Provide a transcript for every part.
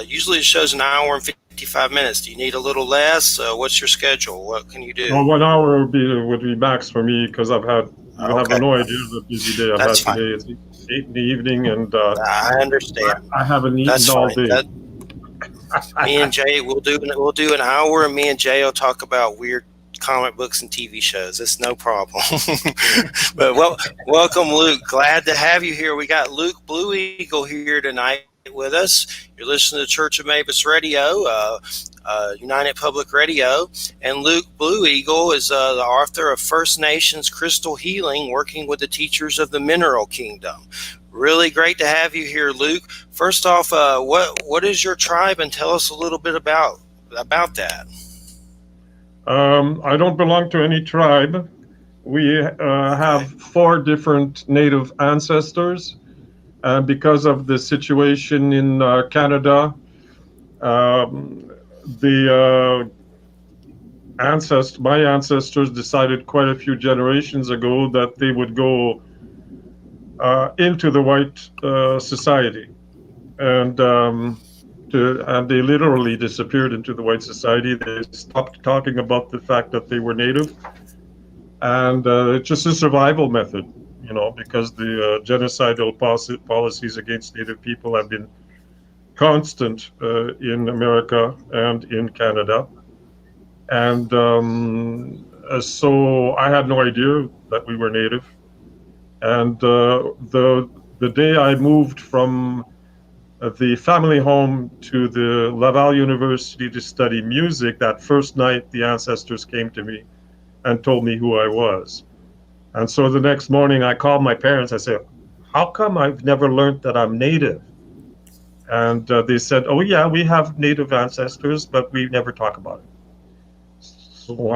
Usually the show's an hour and 55 minutes. Do you need a little less? What's your schedule? What can you do? Well, 1 hour would be max for me because you have Okay, no idea the busy day I've that's had fine. today. It's 8 in the evening, and I understand. I haven't eaten That's all fine. day. That me and Jay we'll do an hour, and me and Jay will talk about weird comic books and TV shows. It's no problem. But welcome, Luke. Glad to have you here. We got Luke Blue Eagle here tonight with us. You're listening to Church of Mabus Radio, United Public Radio, and Luke Blue Eagle is the author of First Nations Crystal Healing, working with the teachers of the Mineral Kingdom. Really great to have you here, Luke. First off, what is your tribe, and tell us a little bit about that. I don't belong to any tribe. We Okay. have 4 different native ancestors. Because of the situation in Canada, um, the my ancestors decided quite a few generations ago that they would go into the white society, and and they literally disappeared into the white society. They stopped talking about the fact that they were native, and it's just a survival method, because the genocidal policies against native people have been constant in America and in Canada. And so I had no idea that we were native. And the day I moved from the family home to the Laval University to study music, that first night the ancestors came to me and told me who I was. And so the next morning I called my parents. I said, how come I've never learned that I'm native? And they said, oh yeah, we have native ancestors, but we never talk about it. So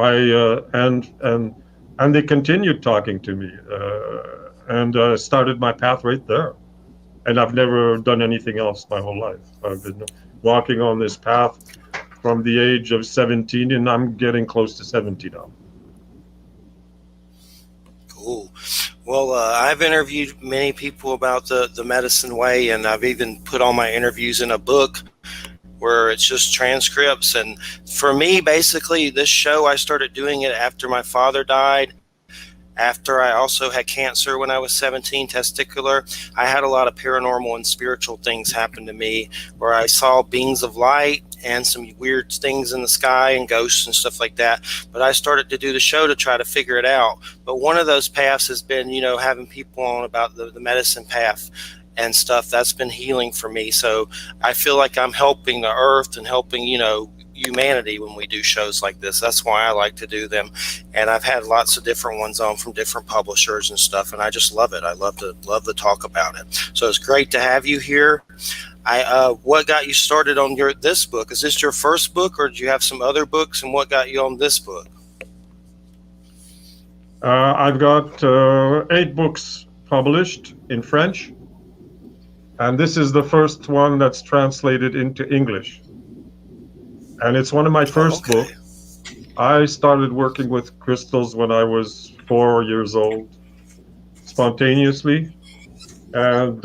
and they continued talking to me, and started my path right there. And I've never done anything else my whole life. I've been walking on this path from the age of 17, and I'm getting close to 70 now. Cool. Well, I've interviewed many people about the medicine way, and I've even put all my interviews in a book where it's just transcripts. And for me, basically, this show, I started doing it after my father died. After I also had cancer when I was 17, testicular, I had a lot of paranormal and spiritual things happen to me where I saw beings of light and some weird things in the sky and ghosts and stuff like that. But I started to do the show to try to figure it out. But one of those paths has been, having people on about the medicine path and stuff. That's been healing for me. So I feel like I'm helping the earth and helping, humanity when we do shows like this. That's why I like to do them. And I've had lots of different ones on from different publishers and stuff, and I just love it. I love to talk about it. So it's great to have you here. What got you started on this book? Is this your first book, or did you have some other books, and what got you on this book? I've got 8 books published in French, and this is the first one that's translated into English. And it's one of my first books. I started working with crystals when I was 4 years old, spontaneously. And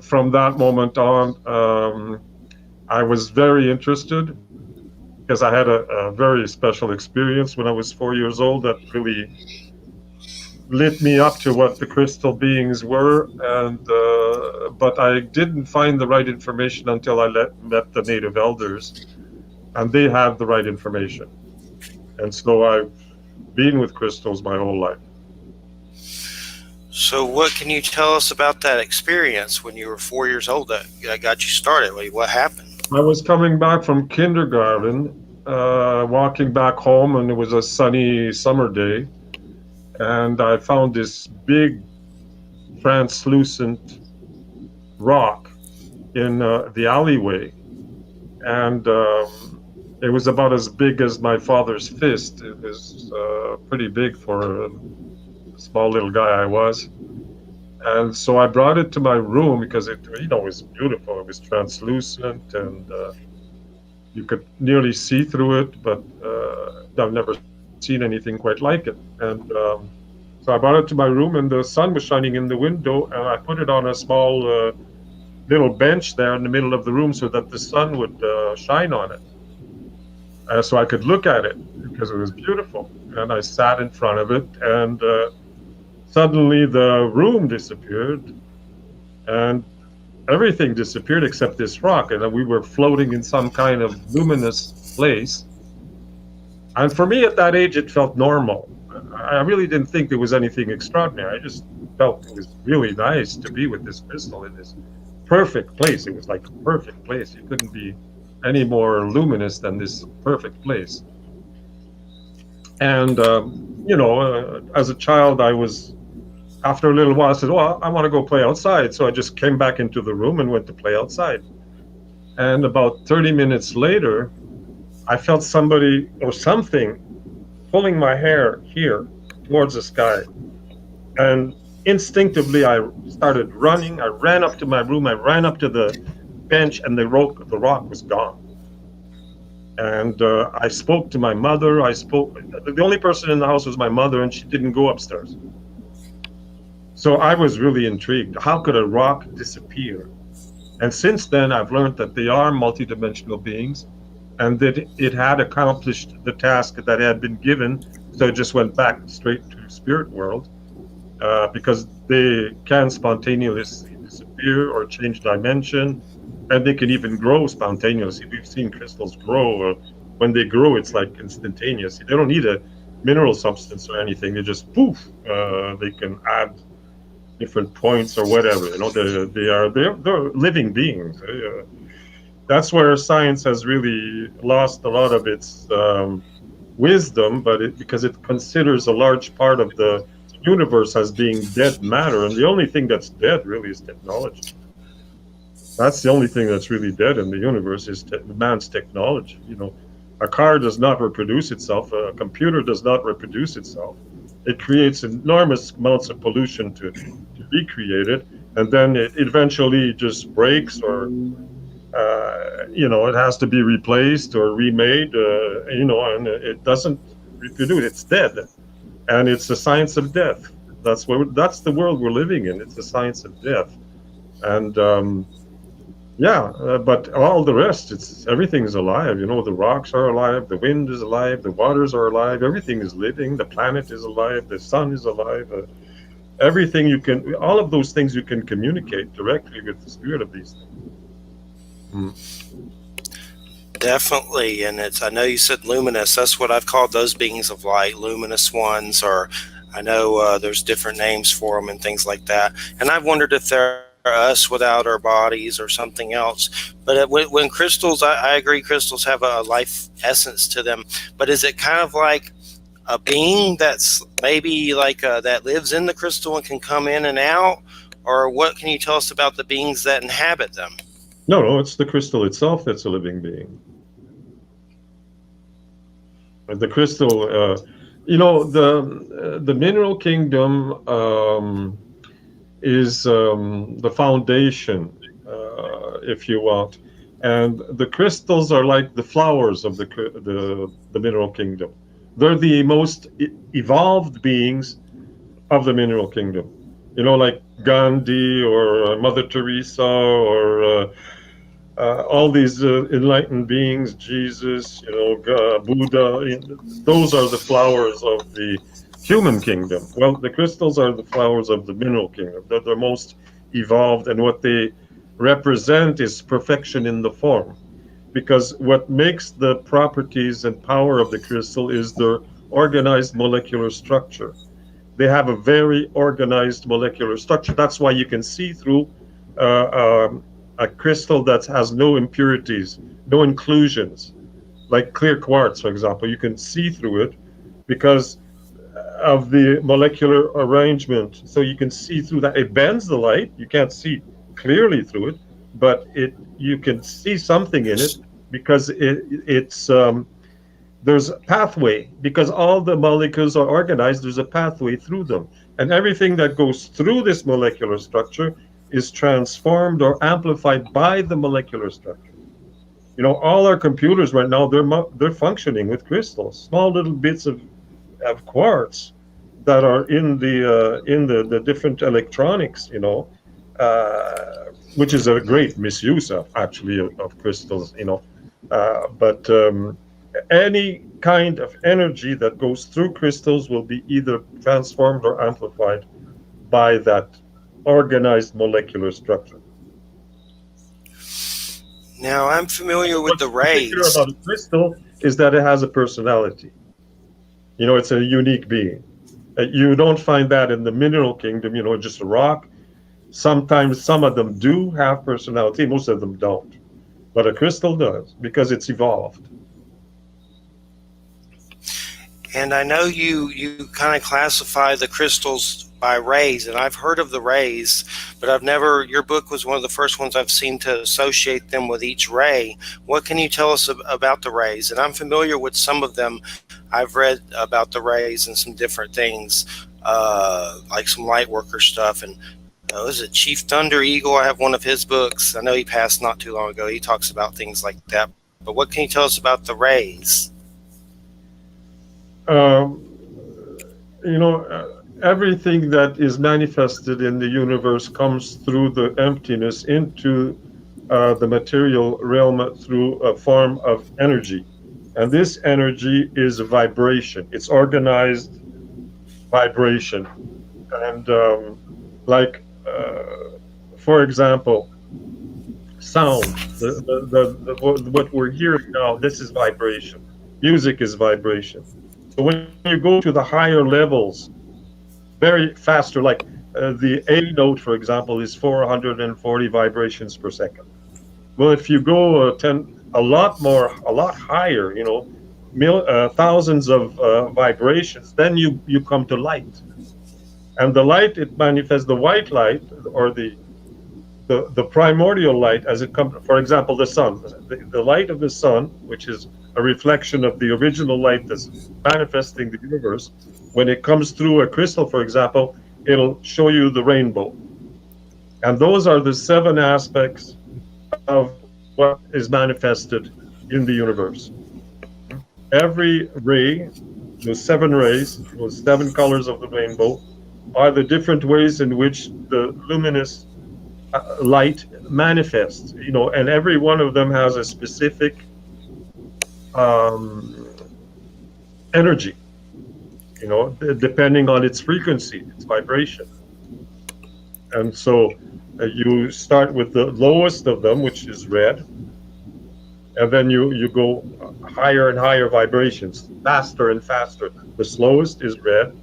from that moment on, I was very interested because I had a very special experience when I was 4 years old that really lit me up to what the crystal beings were, and but I didn't find the right information until I met the native elders, and they had the right information. And so I've been with crystals my whole life. So what can you tell us about that experience when you were 4 years old that got you started? What happened? I was coming back from kindergarten, walking back home, and it was a sunny summer day. And I found this big translucent rock in the alleyway. And it was about as big as my father's fist. It was pretty big for a small little guy I was. And so I brought it to my room because it was beautiful. It was translucent, and you could nearly see through it, but I've never seen anything quite like it. And so I brought it to my room, and the sun was shining in the window, and I put it on a small little bench there in the middle of the room so that the sun would shine on it, so I could look at it because it was beautiful. And I sat in front of it, and suddenly the room disappeared, and everything disappeared except this rock, and we were floating in some kind of luminous place. And for me at that age, it felt normal. I really didn't think there was anything extraordinary. I just felt it was really nice to be with this crystal in this perfect place. It was like a perfect place. It couldn't be any more luminous than this perfect place. And, as a child, after a little while, I said, well, I want to go play outside. So I just came back into the room and went to play outside. And about 30 minutes later, I felt somebody or something pulling my hair here towards the sky. And instinctively, I started running. I ran up to my room. I ran up to the bench, and the rock was gone. And I spoke to my mother. The only person in the house was my mother, and she didn't go upstairs. So I was really intrigued. How could a rock disappear? And since then, I've learned that they are multidimensional beings, and that it had accomplished the task that had been given. So it just went back straight to spirit world, because they can spontaneously disappear or change dimension, and they can even grow spontaneously. We've seen crystals grow, or when they grow, it's like instantaneous. They don't need a mineral substance or anything. They just poof. They can add different points or whatever. They're living beings. That's where science has really lost a lot of its wisdom, because it considers a large part of the universe as being dead matter, and the only thing that's dead really is technology. That's the only thing that's really dead in the universe is man's technology. A car does not reproduce itself. A computer does not reproduce itself. It creates enormous amounts of pollution to recreate it, and then it eventually just breaks, or it has to be replaced or remade. And it doesn't reproduce. It's dead, and it's a science of death. That's the world we're living in. It's a science of death, and but all the rest, everything is alive. The rocks are alive, the wind is alive, the waters are alive, everything is living, the planet is alive, the sun is alive. All of those things you can communicate directly with the spirit of these things. Definitely, and I know you said luminous. That's what I've called those beings of light, luminous ones, or I know there's different names for them and things like that. And I've wondered if they're us without our bodies or something else. But when crystals, I agree, crystals have a life essence to them. But is it kind of like a being that's maybe like that lives in the crystal and can come in and out? Or what can you tell us about the beings that inhabit them? No, it's the crystal itself that's a living being. The crystal, the mineral kingdom is the foundation, if you want, and the crystals are like the flowers of the mineral kingdom. They're the most evolved beings of the mineral kingdom. Like Gandhi or Mother Teresa or all these enlightened beings, Jesus, Buddha. Those are the flowers of the human kingdom. Well, the crystals are the flowers of the mineral kingdom. They're the most evolved, and what they represent is perfection in the form. Because what makes the properties and power of the crystal is their organized molecular structure. They have a very organized molecular structure. That's why you can see through a crystal that has no impurities, no inclusions, like clear quartz, for example. You can see through it because of the molecular arrangement. So you can see through that. It bends the light. You can't see clearly through it, but you can see something in it because there's a pathway, because all the molecules are organized. There's a pathway through them, and everything that goes through this molecular structure is transformed or amplified by the molecular structure. All our computers right now, they're functioning with crystals, small little bits of quartz that are in the different electronics, which is a great misuse of actually of crystals, but any kind of energy that goes through crystals will be either transformed or amplified by that organized molecular structure. Now, I'm familiar with the What's particular rays. about a crystal is that it has a personality. It's a unique being. You don't find that in the mineral kingdom, just a rock. Sometimes some of them do have personality, most of them don't. But a crystal does because it's evolved. And I know you kind of classify the crystals by rays, and I've heard of the rays, but I've never. Your book was one of the first ones I've seen to associate them with each ray. What can you tell us about the rays? And I'm familiar with some of them. I've read about the rays and some different things, like some light worker stuff. And is it Chief Thunder Eagle? I have one of his books. I know he passed not too long ago. He talks about things like that. But what can you tell us about the rays? Um, everything that is manifested in the universe comes through the emptiness into the material realm through a form of energy. And this energy is a vibration, it's organized vibration. And like, for example, sound, what we're hearing now, this is vibration. Music is vibration. So when you go to the higher levels, very faster, like the A note, for example, is 440 vibrations per second. Well, if you go a lot more, a lot higher, thousands of vibrations, then you come to light. And the light, it manifests the white light or the primordial light as it comes, for example, the sun. The light of the sun, which is a reflection of the original light that's manifesting the universe, when it comes through a crystal, for example, it'll show you the rainbow. And those are the 7 aspects of what is manifested in the universe. Every ray, those 7 rays, those 7 colors of the rainbow, are the different ways in which the luminous light manifests, and every one of them has a specific energy, depending on its frequency, its vibration. And so you start with the lowest of them, which is red, and then you go higher and higher vibrations, faster and faster. The slowest is red.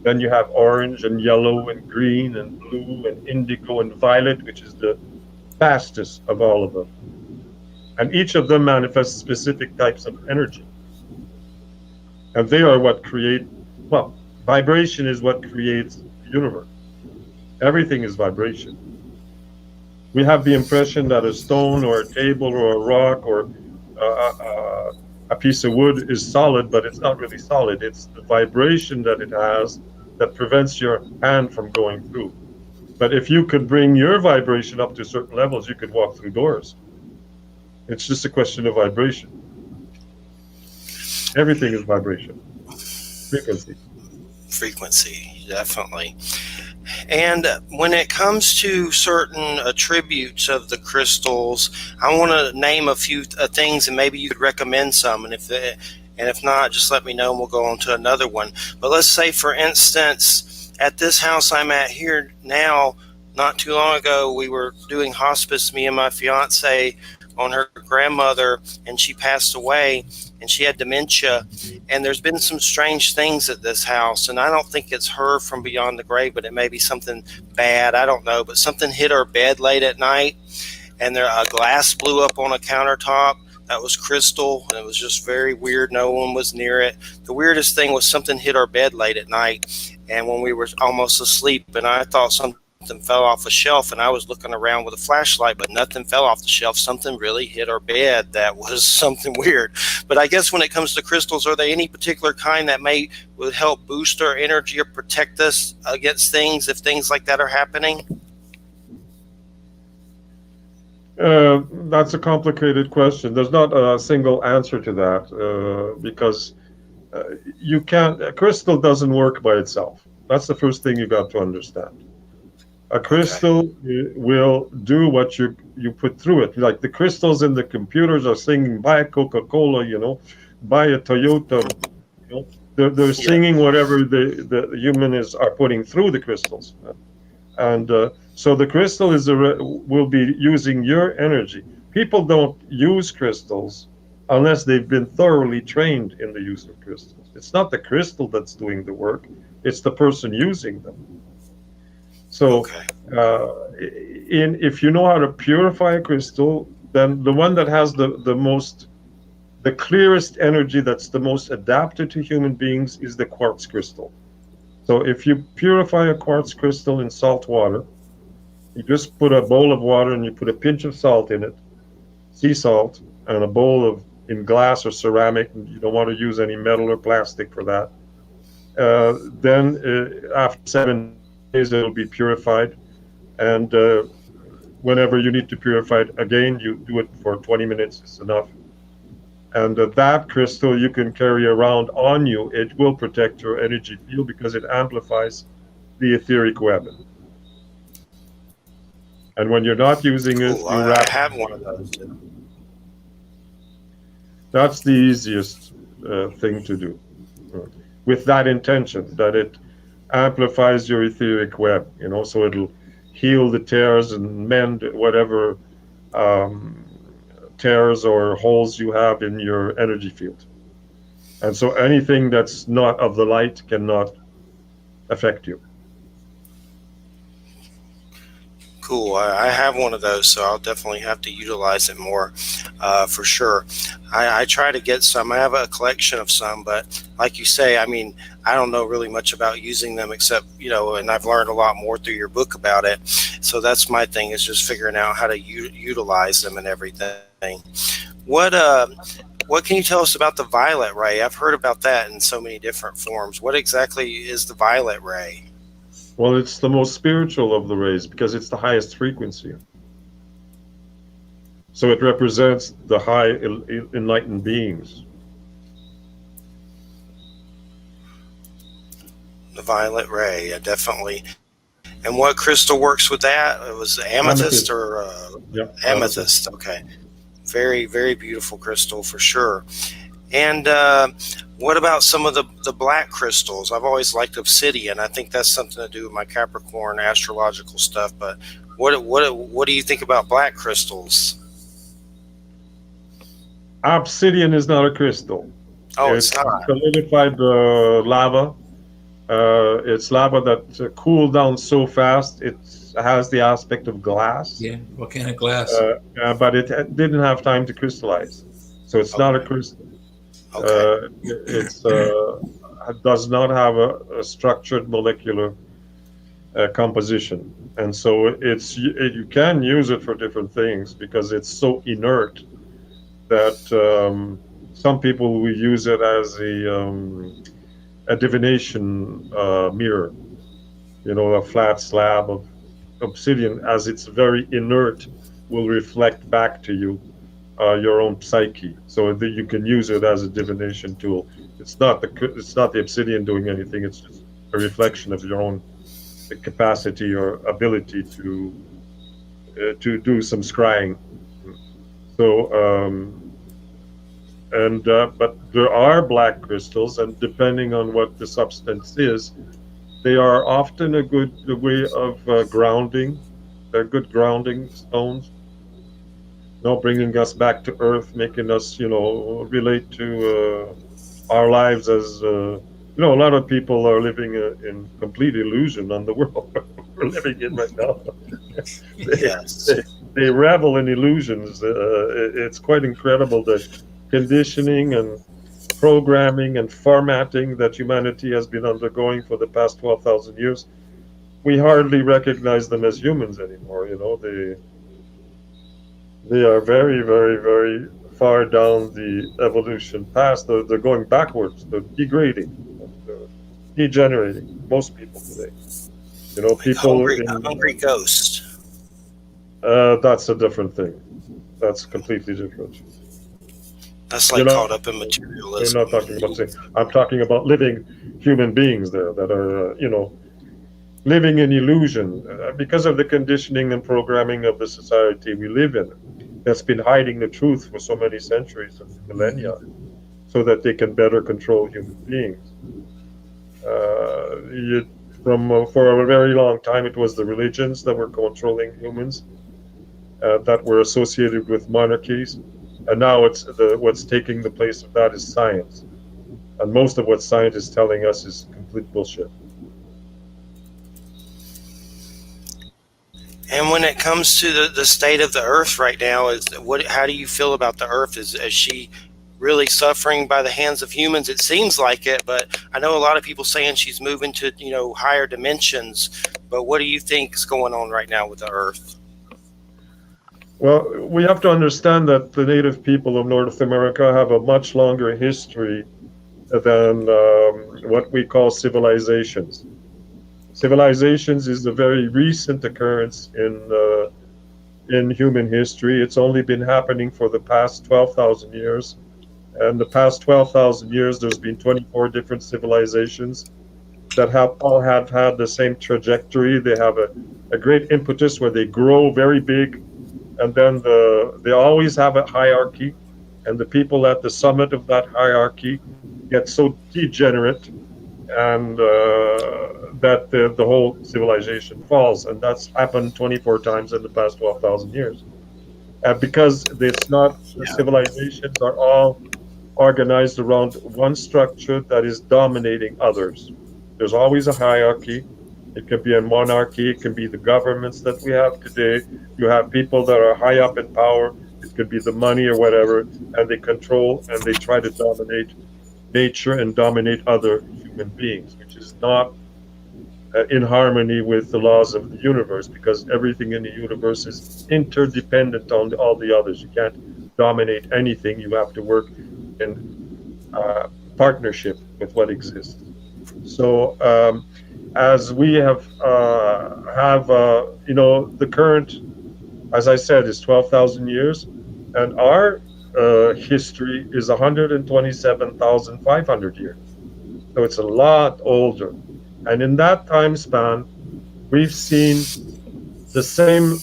Then you have orange and yellow and green and blue and indigo and violet, which is the fastest of all of them. And each of them manifests specific types of energy. And they are what create, well, vibration is what creates the universe. Everything is vibration. We have the impression that a stone or a table or a rock or a piece of wood is solid, but it's not really solid. It's the vibration that it has that prevents your hand from going through. But if you could bring your vibration up to certain levels, you could walk through doors. It's just a question of vibration. Everything is vibration, frequency. Frequency, definitely. And when it comes to certain attributes of the crystals, I want to name a few things, and maybe you could recommend some. And if not, just let me know, and we'll go on to another one. But let's say, for instance, at this house I'm at here now, not too long ago, we were doing hospice, me and my fiance, on her grandmother, and she passed away, and she had dementia. And there's been some strange things at this house, and I don't think it's her from beyond the grave, but it may be something bad. I don't know, but something hit her bed late at night, and a glass blew up on a countertop that was crystal, and it was just very weird. No one was near it. The weirdest thing was something hit our bed late at night, and when we were almost asleep, and I thought something fell off a shelf, and I was looking around with a flashlight, but nothing fell off the shelf. Something really hit our bed that was something weird. But I guess when it comes to crystals, are there any particular kind that would help boost our energy or protect us against things if things like that are happening? That's a complicated question. There's not a single answer to that because you can't. A crystal doesn't work by itself. That's the first thing you got to understand. A Okay. crystal will do what you put through it. Like the crystals in the computers are singing, buy a Coca-Cola, buy a Toyota. They're Yeah. singing whatever the human is are putting through the crystals. And so the crystal will be using your energy. People don't use crystals unless they've been thoroughly trained in the use of crystals. It's not the crystal that's doing the work, it's the person using them. So, Okay. if you know how to purify a crystal, then the one that has the clearest energy, that's the most adapted to human beings, is the quartz crystal. So, if you purify a quartz crystal in salt water, you just put a bowl of water and you put a pinch of salt in it, sea salt, and a bowl of in glass or ceramic. You don't want to use any metal or plastic for that. Then after 7 days, it'll be purified, and whenever you need to purify it again, you do it for 20 minutes. It's enough. And that crystal you can carry around on you. It will protect your energy field because it amplifies the etheric web. And when you're not using it, Cool. you I wrap. have one of those. That's the easiest thing to do, uh, with that intention that it amplifies your etheric web. So it'll heal the tears and mend whatever um, tears or holes you have in your energy field. And so anything that's not of the light cannot affect you. Cool. I have one of those, so I'll definitely have to utilize it more, for sure. I try to get some. I have a collection of some, but like you say, I mean, I don't know really much about using them except, and I've learned a lot more through your book about it. So that's my thing, is just figuring out how to utilize them and everything. What what can you tell us about the violet ray? I've heard about that in so many different forms. What exactly is the violet ray? Well, it's the most spiritual of the rays because it's the highest frequency. So it represents the high enlightened beings. The violet ray, definitely. And what crystal works with that? It was amethyst Amethyst. or Yeah, amethyst. amethyst. Okay, very very beautiful crystal for sure. And what about some of the black crystals? I've always liked obsidian. I think that's something to do with my Capricorn astrological stuff. But what do you think about black crystals? Obsidian is not a crystal. Oh, it's It's not. solidified lava. It's lava that cooled down so fast. It has the aspect of glass, Yeah, volcanic glass. but it didn't have time to crystallize. So it's not a Okay. crystal. Okay. It's does not have a structured molecular composition, and so you can use it for different things because it's so inert that some people will use it as a divination mirror. A flat slab of obsidian, as it's very inert, will reflect back to you your own psyche, so that you can use it as a divination tool. It's not the obsidian doing anything. It's just a reflection of your own capacity or ability to do some scrying. So and but there are black crystals, and depending on what the substance is, they are often a good way of grounding. They're good grounding stones, bringing us back to earth, making us, relate to our lives as, a lot of people are living in complete illusion on the world we're living in right now. they, Yes. they, they revel in illusions. It's quite incredible the conditioning and programming and formatting that humanity has been undergoing for the past 12,000 years. We hardly recognize them as humans anymore. They are very, very, very far down the evolution path. They're going backwards. They're degrading. They're degenerating. Most people today. Like People a in hungry ghost. that's a different thing. That's completely different. That's You're like not. caught up in We're not materialism. talking about. I'm talking about living human beings there that are, living in illusion because of the conditioning and programming of the society we live in that's been hiding the truth for so many centuries and millennia so that they can better control human beings. You, for a very long time, it was the religions that were controlling humans that were associated with monarchies, and now it's what's taking the place of that is science, and most of what science is telling us is complete bullshit. And when it comes to the state of the earth right now, is what? How do you feel about the earth? Is she really suffering by the hands of humans? It seems like it, but I know a lot of people saying she's moving to higher dimensions. But what do you think is going on right now with the earth? Well, we have to understand that the native people of North America have a much longer history than what we call civilizations. Civilizations is a very recent occurrence in human history. It's only been happening for the past 12,000 years. And the past 12,000 years, there's been 24 different civilizations that have all have had the same trajectory. They have a great impetus where they grow very big, and then they always have a hierarchy, and the people at the summit of that hierarchy get so degenerate and that the whole civilization falls. And that's happened 24 times in the past 12,000 years. Because it's not, the Yeah. civilizations are all organized around one structure that is dominating others. There's always a hierarchy. It can be a monarchy, it can be the governments that we have today. You have people that are high up in power, it could be the money or whatever, and they control and they try to dominate nature and dominate other human beings, which is not in harmony with the laws of the universe, because everything in the universe is interdependent on all the others. You can't dominate anything. You have to work in partnership with what exists. So as we the current, as I said, is 12,000 years, and our history is 127,500 years. So it's a lot older. And in that time span, we've seen the same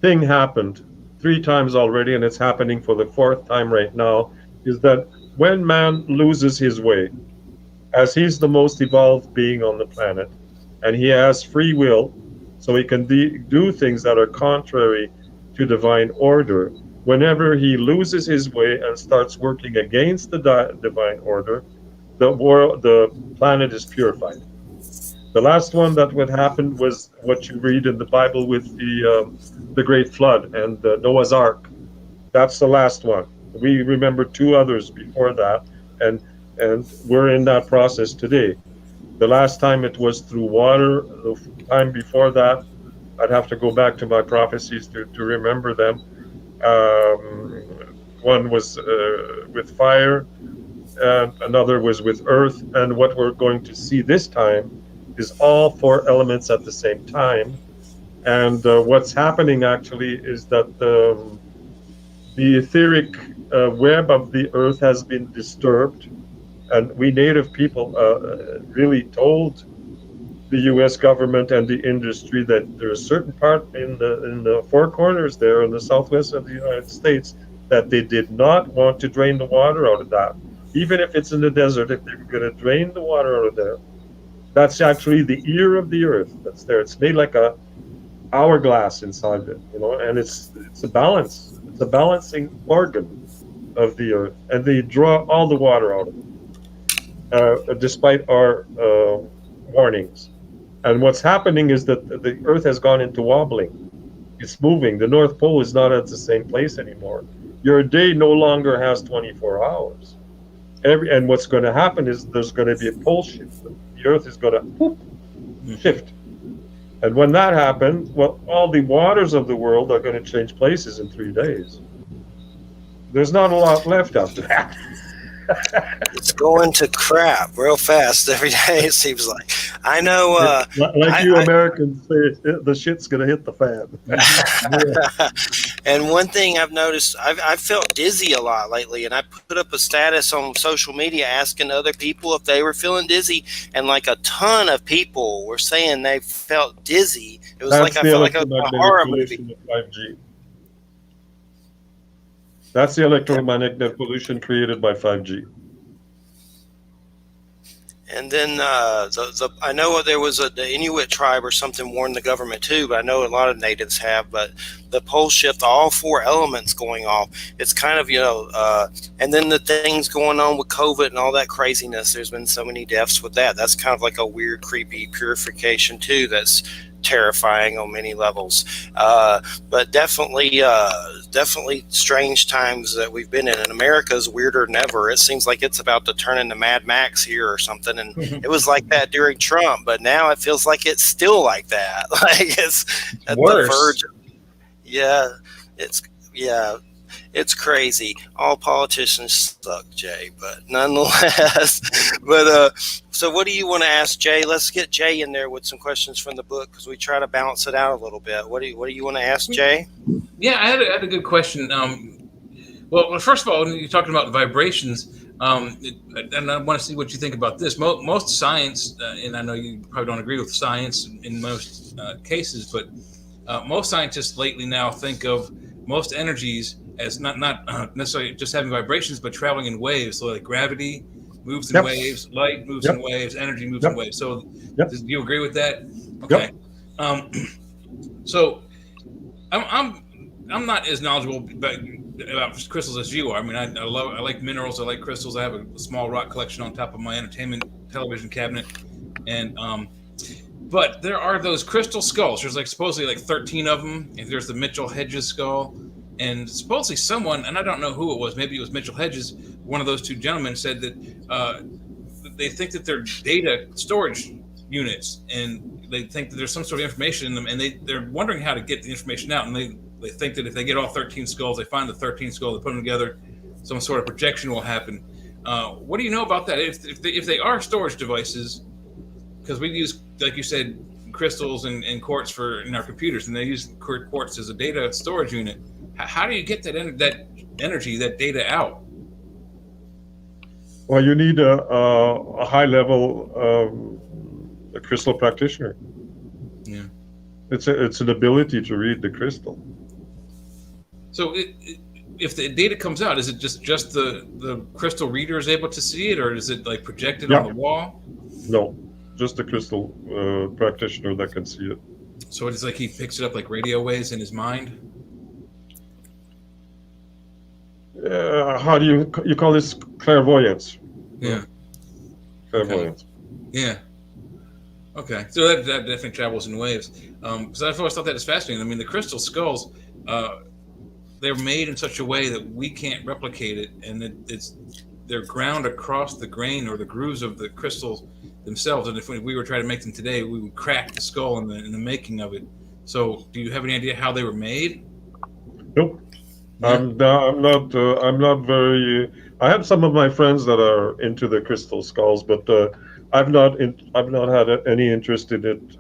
thing happened 3 times already, and it's happening for the 4th time right now, is that when man loses his way, as he's the most evolved being on the planet, and he has free will, so he can do things that are contrary to divine order, whenever he loses his way and starts working against the divine order, the planet is purified. The last one that would happen was what you read in the Bible with the Great Flood and Noah's Ark. That's the last one. We remember 2 others before that, and we're in that process today. The last time it was through water. The time before that, I'd have to go back to my prophecies to remember them. One was with fire, and another was with earth. And what we're going to see this time is all 4 elements at the same time. And what's happening actually is that the etheric web of the earth has been disturbed. And we native people really told the U.S. government and the industry that there's a certain part in the 4 corners there in the southwest of the United States that they did not want to drain the water out of that. Even if it's in the desert, if they're going to drain the water out of there, that's actually the ear of the earth that's there. It's made like a hourglass inside it, and it's a balance. It's a balancing organ of the earth, and they draw all the water out of it, despite our warnings. And what's happening is that the earth has gone into wobbling. It's moving. The North Pole is not at the same place anymore. Your day no longer has 24 hours. And what's going to happen is there's going to be a pole shift. The earth is going to shift. And when that happens, well, all the waters of the world are going to change places in 3 days. There's not a lot left after that. It's going to crap real fast every day. It seems like. I know. Like you I Americans say, the shit's gonna hit the fan. Yeah. And one thing I've noticed, I've felt dizzy a lot lately, and I put up a status on social media asking other people if they were feeling dizzy, and like a ton of people were saying they felt dizzy. It was like That's I the felt like I was in a electromagnetic horror movie. pollution of 5G. That's the electromagnetic pollution created by 5G. And then I know there was the Inuit tribe or something warned the government too, but I know a lot of natives have. But the pole shift, all four elements going off, it's kind of and then the things going on with COVID and all that craziness. There's been so many deaths with that. That's kind of like a weird, creepy purification too. That's terrifying on many levels. But definitely strange times that we've been in. And America's weirder than ever. It seems like it's about to turn into Mad Max here or something. And it was like that during Trump, but now it feels like it's still like that. Like it's at Worse. the verge. Yeah, it's crazy. All politicians suck, Jay, but nonetheless. But so what do you want to ask Jay? Let's get Jay in there with some questions from the book because we try to balance it out a little bit. What do you want to ask Jay? Yeah, I had a good question. Well, first of all, when you're talking about the vibrations, and I want to see what you think about this. Most science, and I know you probably don't agree with science in most cases, but most scientists lately now think of most energies as not necessarily just having vibrations, but traveling in waves. So like gravity moves in Yep. waves, light moves Yep. in waves, energy moves Yep. in waves. So Yep. do you agree with that? Okay. So I'm not as knowledgeable about crystals as you are. I mean, I like minerals. I like crystals. I have a small rock collection on top of my entertainment television cabinet, and but there are those crystal skulls. There's like supposedly like 13 of them. And there's the Mitchell Hedges skull, and supposedly someone, and I don't know who it was. Maybe it was Mitchell Hedges. One of those two gentlemen said that they think that they're data storage units, and they think that there's some sort of information in them, and they're wondering how to get the information out, and they think that if they get all 13 skulls, they find the 13th skull, they put them together, some sort of projection will happen. What do you know about that? If they are storage devices, because we use, like you said, crystals and quartz in our computers, and they use quartz as a data storage unit. How do you get that energy, that data out? Well, you need a high level a crystal practitioner. Yeah. It's an ability to read the crystal. So if the data comes out, is it just the crystal reader is able to see it, or is it like projected on the wall? No, just a crystal practitioner that can see it. So it's like he picks it up like radio waves in his mind? How do you call this? Clairvoyance. Yeah. Clairvoyance. Yeah. Okay. So that definitely travels in waves. Because I've always thought that is fascinating. I mean, the crystal skulls, they're made in such a way that we can't replicate it, and they're ground across the grain or the grooves of the crystals themselves. And if we were trying to make them today, we would crack the skull in the making of it. So, do you have any idea how they were made? Nope. Yeah. I'm not very. I have some of my friends that are into the crystal skulls, but I've not had any interest in it.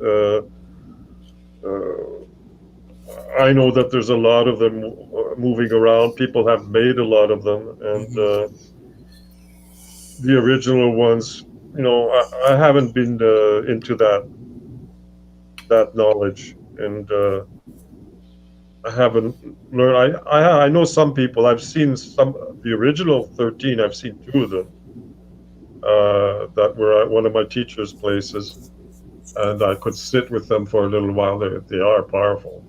I know that there's a lot of them moving around. People have made a lot of them, and the original ones, I haven't been into that knowledge, and I haven't learned. I know some people. I've seen the original 13. I've seen 2 of them that were at one of my teachers' places, and I could sit with them for a little while. They are powerful,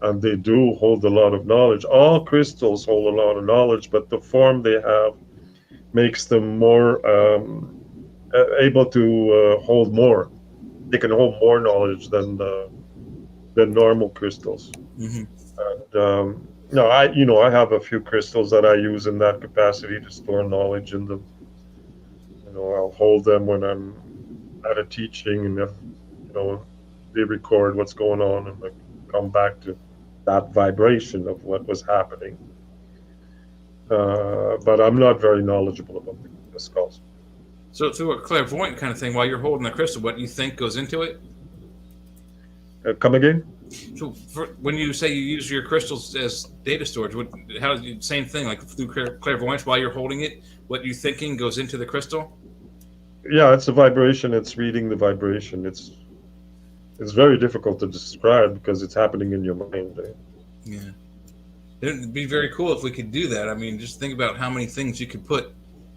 and they do hold a lot of knowledge. All crystals hold a lot of knowledge, but the form they have makes them more able to hold more. They can hold more knowledge than normal crystals. And I have a few crystals that I use in that capacity to store knowledge in them. I'll hold them when I'm at a teaching, and if they record what's going on, and I come back to that vibration of what was happening. but I'm not very knowledgeable about the skulls. So through a clairvoyant kind of thing, while you're holding the crystal, what you think goes into it? Come again? So when you say you use your crystals as data storage, same thing, like through clairvoyance while you're holding it, what you're thinking goes into the crystal? Yeah, it's a vibration. It's reading the vibration. It's very difficult to describe because it's happening in your mind. Yeah. It'd be very cool if we could do that. I mean, just think about how many things you could put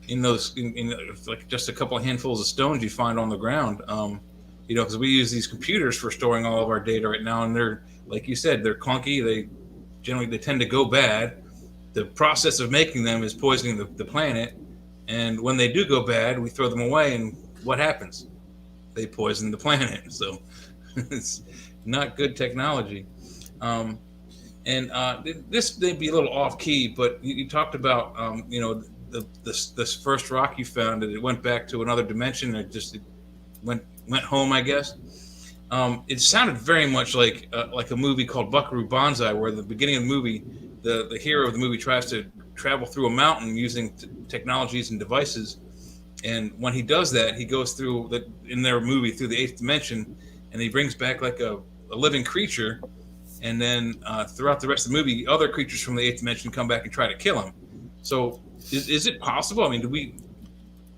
in those, in like just a couple of handfuls of stones you find on the ground. Because we use these computers for storing all of our data right now, and they're, like you said, they're clunky. They tend to go bad. The process of making them is poisoning the planet, and when they do go bad, we throw them away, and what happens? They poison the planet. So it's not good technology. And this may be a little off key, but you talked about this first rock you found, and it went back to another dimension. It went home, I guess. It sounded very much like a movie called Buckaroo Banzai, where at the beginning of the movie, the hero of the movie tries to travel through a mountain using technologies and devices, and when he does that, he goes through in their movie through the eighth dimension, and he brings back like a living creature. And then throughout the rest of the movie, other creatures from the eighth dimension come back and try to kill him. So is it possible? I mean,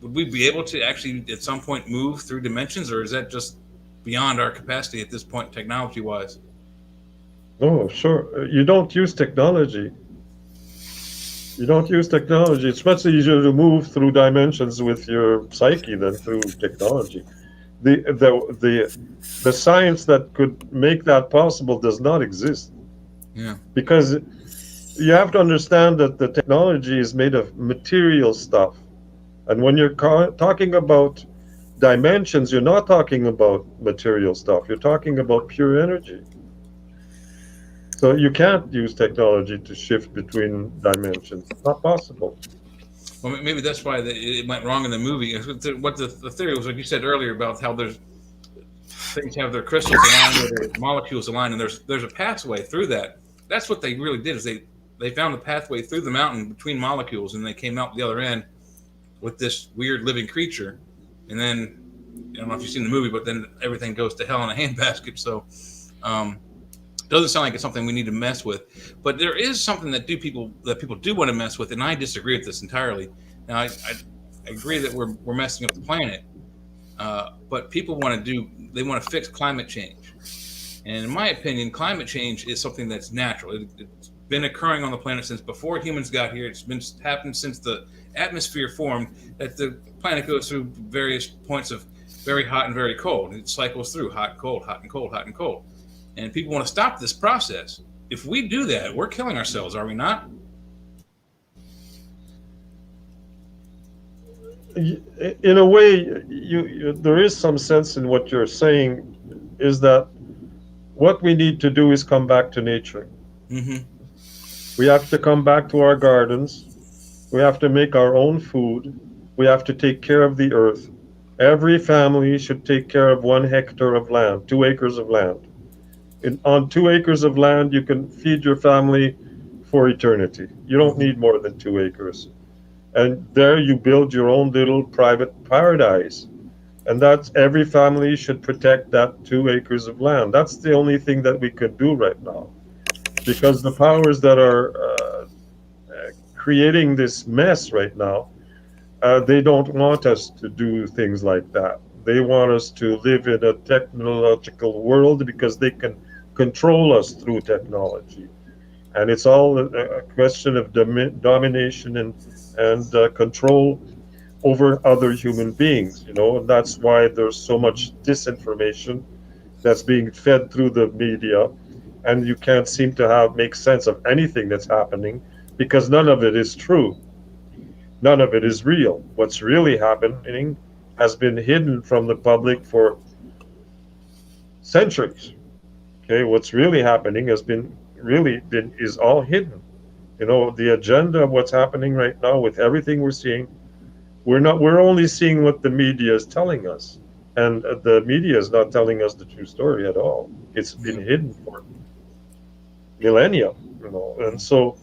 would we be able to actually at some point move through dimensions, or is that just beyond our capacity at this point, technology-wise? Oh, sure. You don't use technology. You don't use technology. It's much easier to move through dimensions with your psyche than through technology. The science that could make that possible does not exist. Yeah. Because you have to understand that the technology is made of material stuff. And when you're talking about dimensions, you're not talking about material stuff. You're talking about pure energy. So you can't use technology to shift between dimensions. It's not possible. Well, maybe that's why it went wrong in the movie. What the theory was, like you said earlier, about how things have their crystals aligned or their molecules aligned, and there's a pathway through that. That's what they really did, is they found a pathway through the mountain between molecules, and they came out the other end with this weird living creature. And then, I don't know if you've seen the movie, but then everything goes to hell in a handbasket. So doesn't sound like it's something we need to mess with. But there is something that people do want to mess with, and I disagree with this entirely. Now, I agree that we're messing up the planet, but people want to fix climate change. And in my opinion, climate change is something that's natural. It's been occurring on the planet since before humans got here. It's been happened since the atmosphere formed, that the planet goes through various points of very hot and very cold. It cycles through hot and cold, hot and cold, hot and cold. And people want to stop this process. If we do that, we're killing ourselves, are we not? In a way, there is some sense in what you're saying, is that what we need to do is come back to nature. Mm-hmm. We have to come back to our gardens. We have to make our own food. We have to take care of the earth. Every family should take care of 1 hectare of land, 2 acres of land. On 2 acres of land, you can feed your family for eternity. You don't need more than 2 acres. And there you build your own little private paradise. And that's, every family should protect that 2 acres of land. That's the only thing that we could do right now. Because the powers that are creating this mess right now, they don't want us to do things like that. They want us to live in a technological world because they can control us through technology. And it's all a question of domination and control over other human beings, and that's why there's so much disinformation that's being fed through the media, and you can't seem to make sense of anything that's happening because none of it is true. None of it is real. What's really happening has been hidden from the public for centuries. Okay, what's really happening is all hidden. The agenda of what's happening right now with everything we're seeing, we're only seeing what the media is telling us. And the media is not telling us the true story at all. It's been hidden for millennia, and so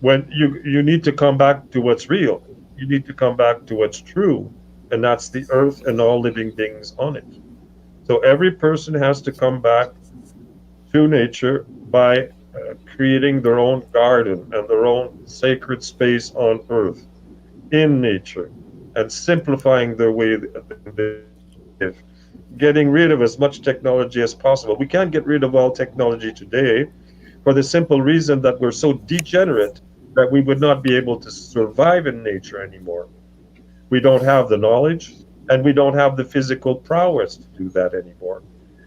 when you need to come back to what's real. You need to come back to what's true, and that's the earth and all living beings on it. So every person has to come back to nature by creating their own garden and their own sacred space on earth in nature, and simplifying their way they live, getting rid of as much technology as possible. We can't get rid of all technology today for the simple reason that we're so degenerate that we would not be able to survive in nature anymore. We don't have the knowledge, and we don't have the physical prowess to do that anymore.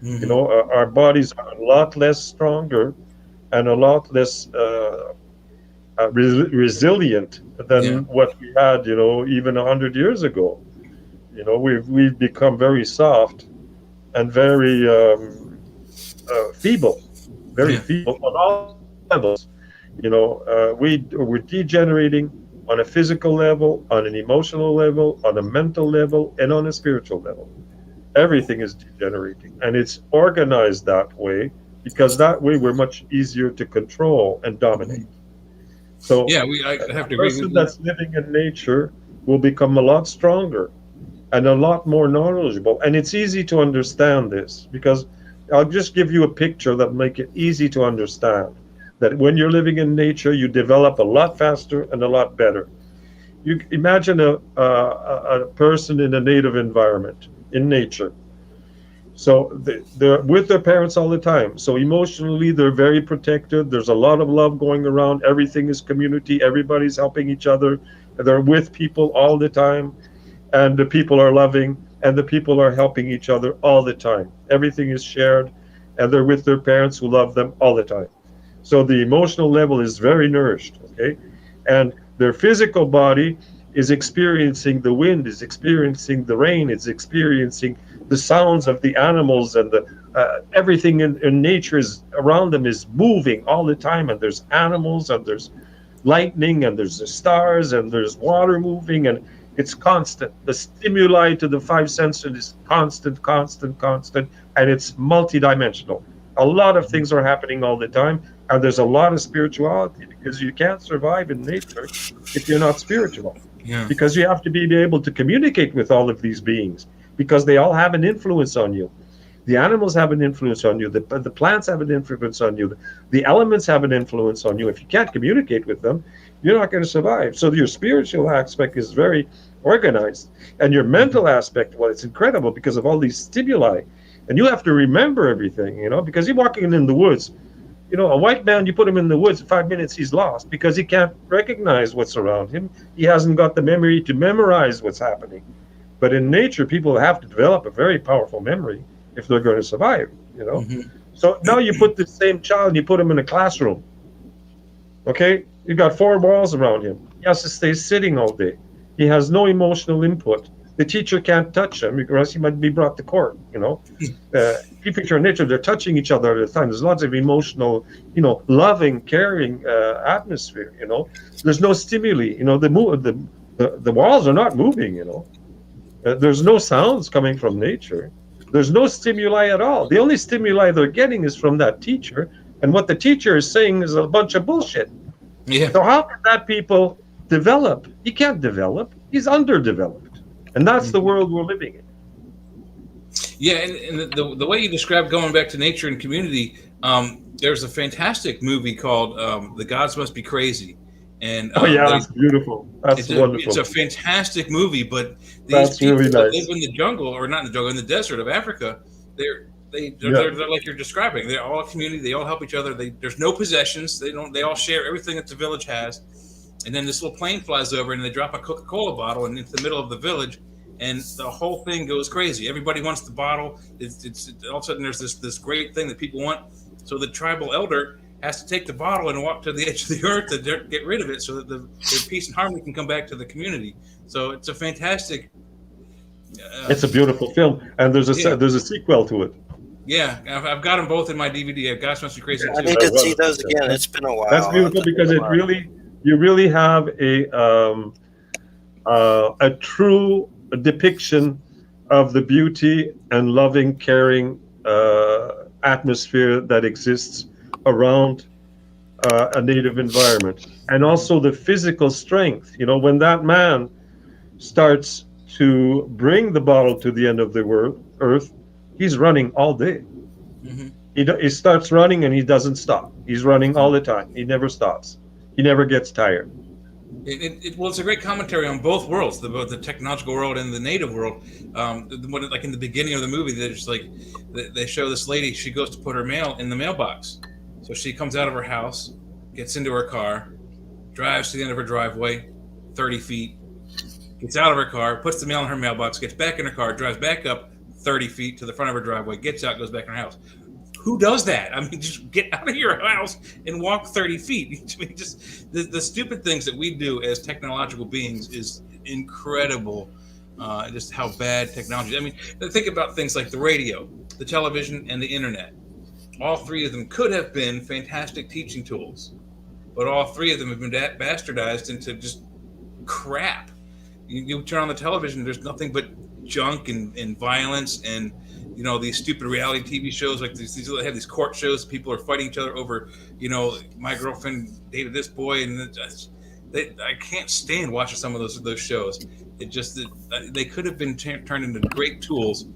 You Hmm. know, our bodies are a lot less stronger and a lot less resilient Yeah. than what we had, even 100 years ago. We've become very soft and very feeble, very Yeah. feeble on all levels. We're degenerating on a physical level, on an emotional level, on a mental level, and on a spiritual level. Everything is degenerating, and it's organized that way because that way we're much easier to control and dominate. Mhm. So Yeah. I a have to agree. person that's living in nature will become a lot stronger and a lot more knowledgeable. And it's easy to understand this because I'll just give you a picture that make it easy to understand that when you're living in nature, you develop a lot faster and a lot better. You imagine a person in a native environment in nature. So they're with their parents all the time. So emotionally, they're very protected. There's a lot of love going around. Everything is community. Everybody's helping each other. They're with people all the time, and the people are loving, and the people are helping each other all the time. Everything is shared, and they're with their parents who love them all the time. So the emotional level is very nourished, okay? And their physical body is experiencing the wind, is experiencing the rain, is experiencing the sounds of the animals, and the everything in nature is around them is moving all the time. And there's animals, and there's lightning, and there's the stars, and there's water moving, and it's constant. The stimuli to the five senses is constant, constant, constant, and it's multidimensional. A lot of things are happening all the time, and there's a lot of spirituality because you can't survive in nature if you're not spiritual. Yeah. Because you have to be able to communicate with all of these beings because they all have an influence on you. The animals have an influence on you. The plants have an influence on you. The elements have an influence on you. If you can't communicate with them, you're not going to survive. So your spiritual aspect is very organized. And your mental aspect, well, it's incredible because of all these stimuli. And you have to remember everything, because you're walking in the woods. A white man, you put him in the woods, in 5 minutes, he's lost because he can't recognize what's around him. He hasn't got the memory to memorize what's happening. But in nature, people have to develop a very powerful memory if they're going to survive. Hmm. So now you put the same child and you put him in a classroom. Okay, you got four walls around him. He has to stay sitting all day. He has no emotional input. The teacher can't touch him because he might be brought to court. If picture in nature, they're touching each other at the time. There's lots of emotional, loving, caring atmosphere. There's no stimuli. The walls are not moving. There's no sounds coming from nature. There's no stimuli at all. The only stimuli they're getting is from that teacher, and what the teacher is saying is a bunch of bullshit. Yeah. So how can that people develop? He can't develop. He's underdeveloped, and that's the world we're living in. Yeah, and the way you described going back to nature and community, there's a fantastic movie called "The Gods Must Be Crazy," and Oh yeah, that's beautiful. That's it's wonderful. a fantastic movie. But these That's people really that live nice. in the jungle, or not in the jungle, in the desert of Africa, Yeah, they're like you're describing. They're all a community. They all help each other. There's no possessions. They don't. They all share everything that the village has. And then this little plane flies over, and they drop a Coca-Cola bottle into the middle of the village, and the whole thing goes crazy. Everybody wants the bottle. It's all of a sudden there's this great thing that people want. So the tribal elder has to take the bottle and walk to the edge of the earth to get rid of it, so that the peace and harmony can come back to the community. So it's a fantastic. it's a Uh, beautiful film, and yeah, there's a sequel to it. yeah. I've got them both in my DVD. I've got Must Be Crazy I too. need Oh, to see wonderful. those again. It's been a That's while. I'll have beautiful to look because 'em it up. really you really have a true depiction of the beauty and loving, caring atmosphere that exists around a native environment, and also the physical strength. When that man starts to bring the bottle to the end of the earth, he's running all day. Mm-hmm. He starts running and he doesn't stop. He's running all the time. He never stops. He never gets tired. Well, it's a great commentary on both worlds, both the technological world and the native world. Like in the beginning of the movie, there's like they show this lady. She goes to put her mail in the mailbox, so she comes out of her house, gets into her car, drives to the end of her driveway, 30 feet, gets out of her car, puts the mail in her mailbox, gets back in her car, drives back up 30 feet to the front of her driveway, gets out, goes back in her house. Who does that? I mean, just get out of your house and walk 30 feet. I mean, just the stupid things that we do as technological beings is incredible. Just how bad technology. I mean, think about things like the radio, the television, and the internet. All three of them could have been fantastic teaching tools, but all three of them have been bastardized into just crap. You turn on the television, there's nothing but junk and violence and these stupid reality TV shows like these they have these court shows. People are fighting each other over my girlfriend dated this boy, and I can't stand watching some of those shows. They could have been turned into great tools.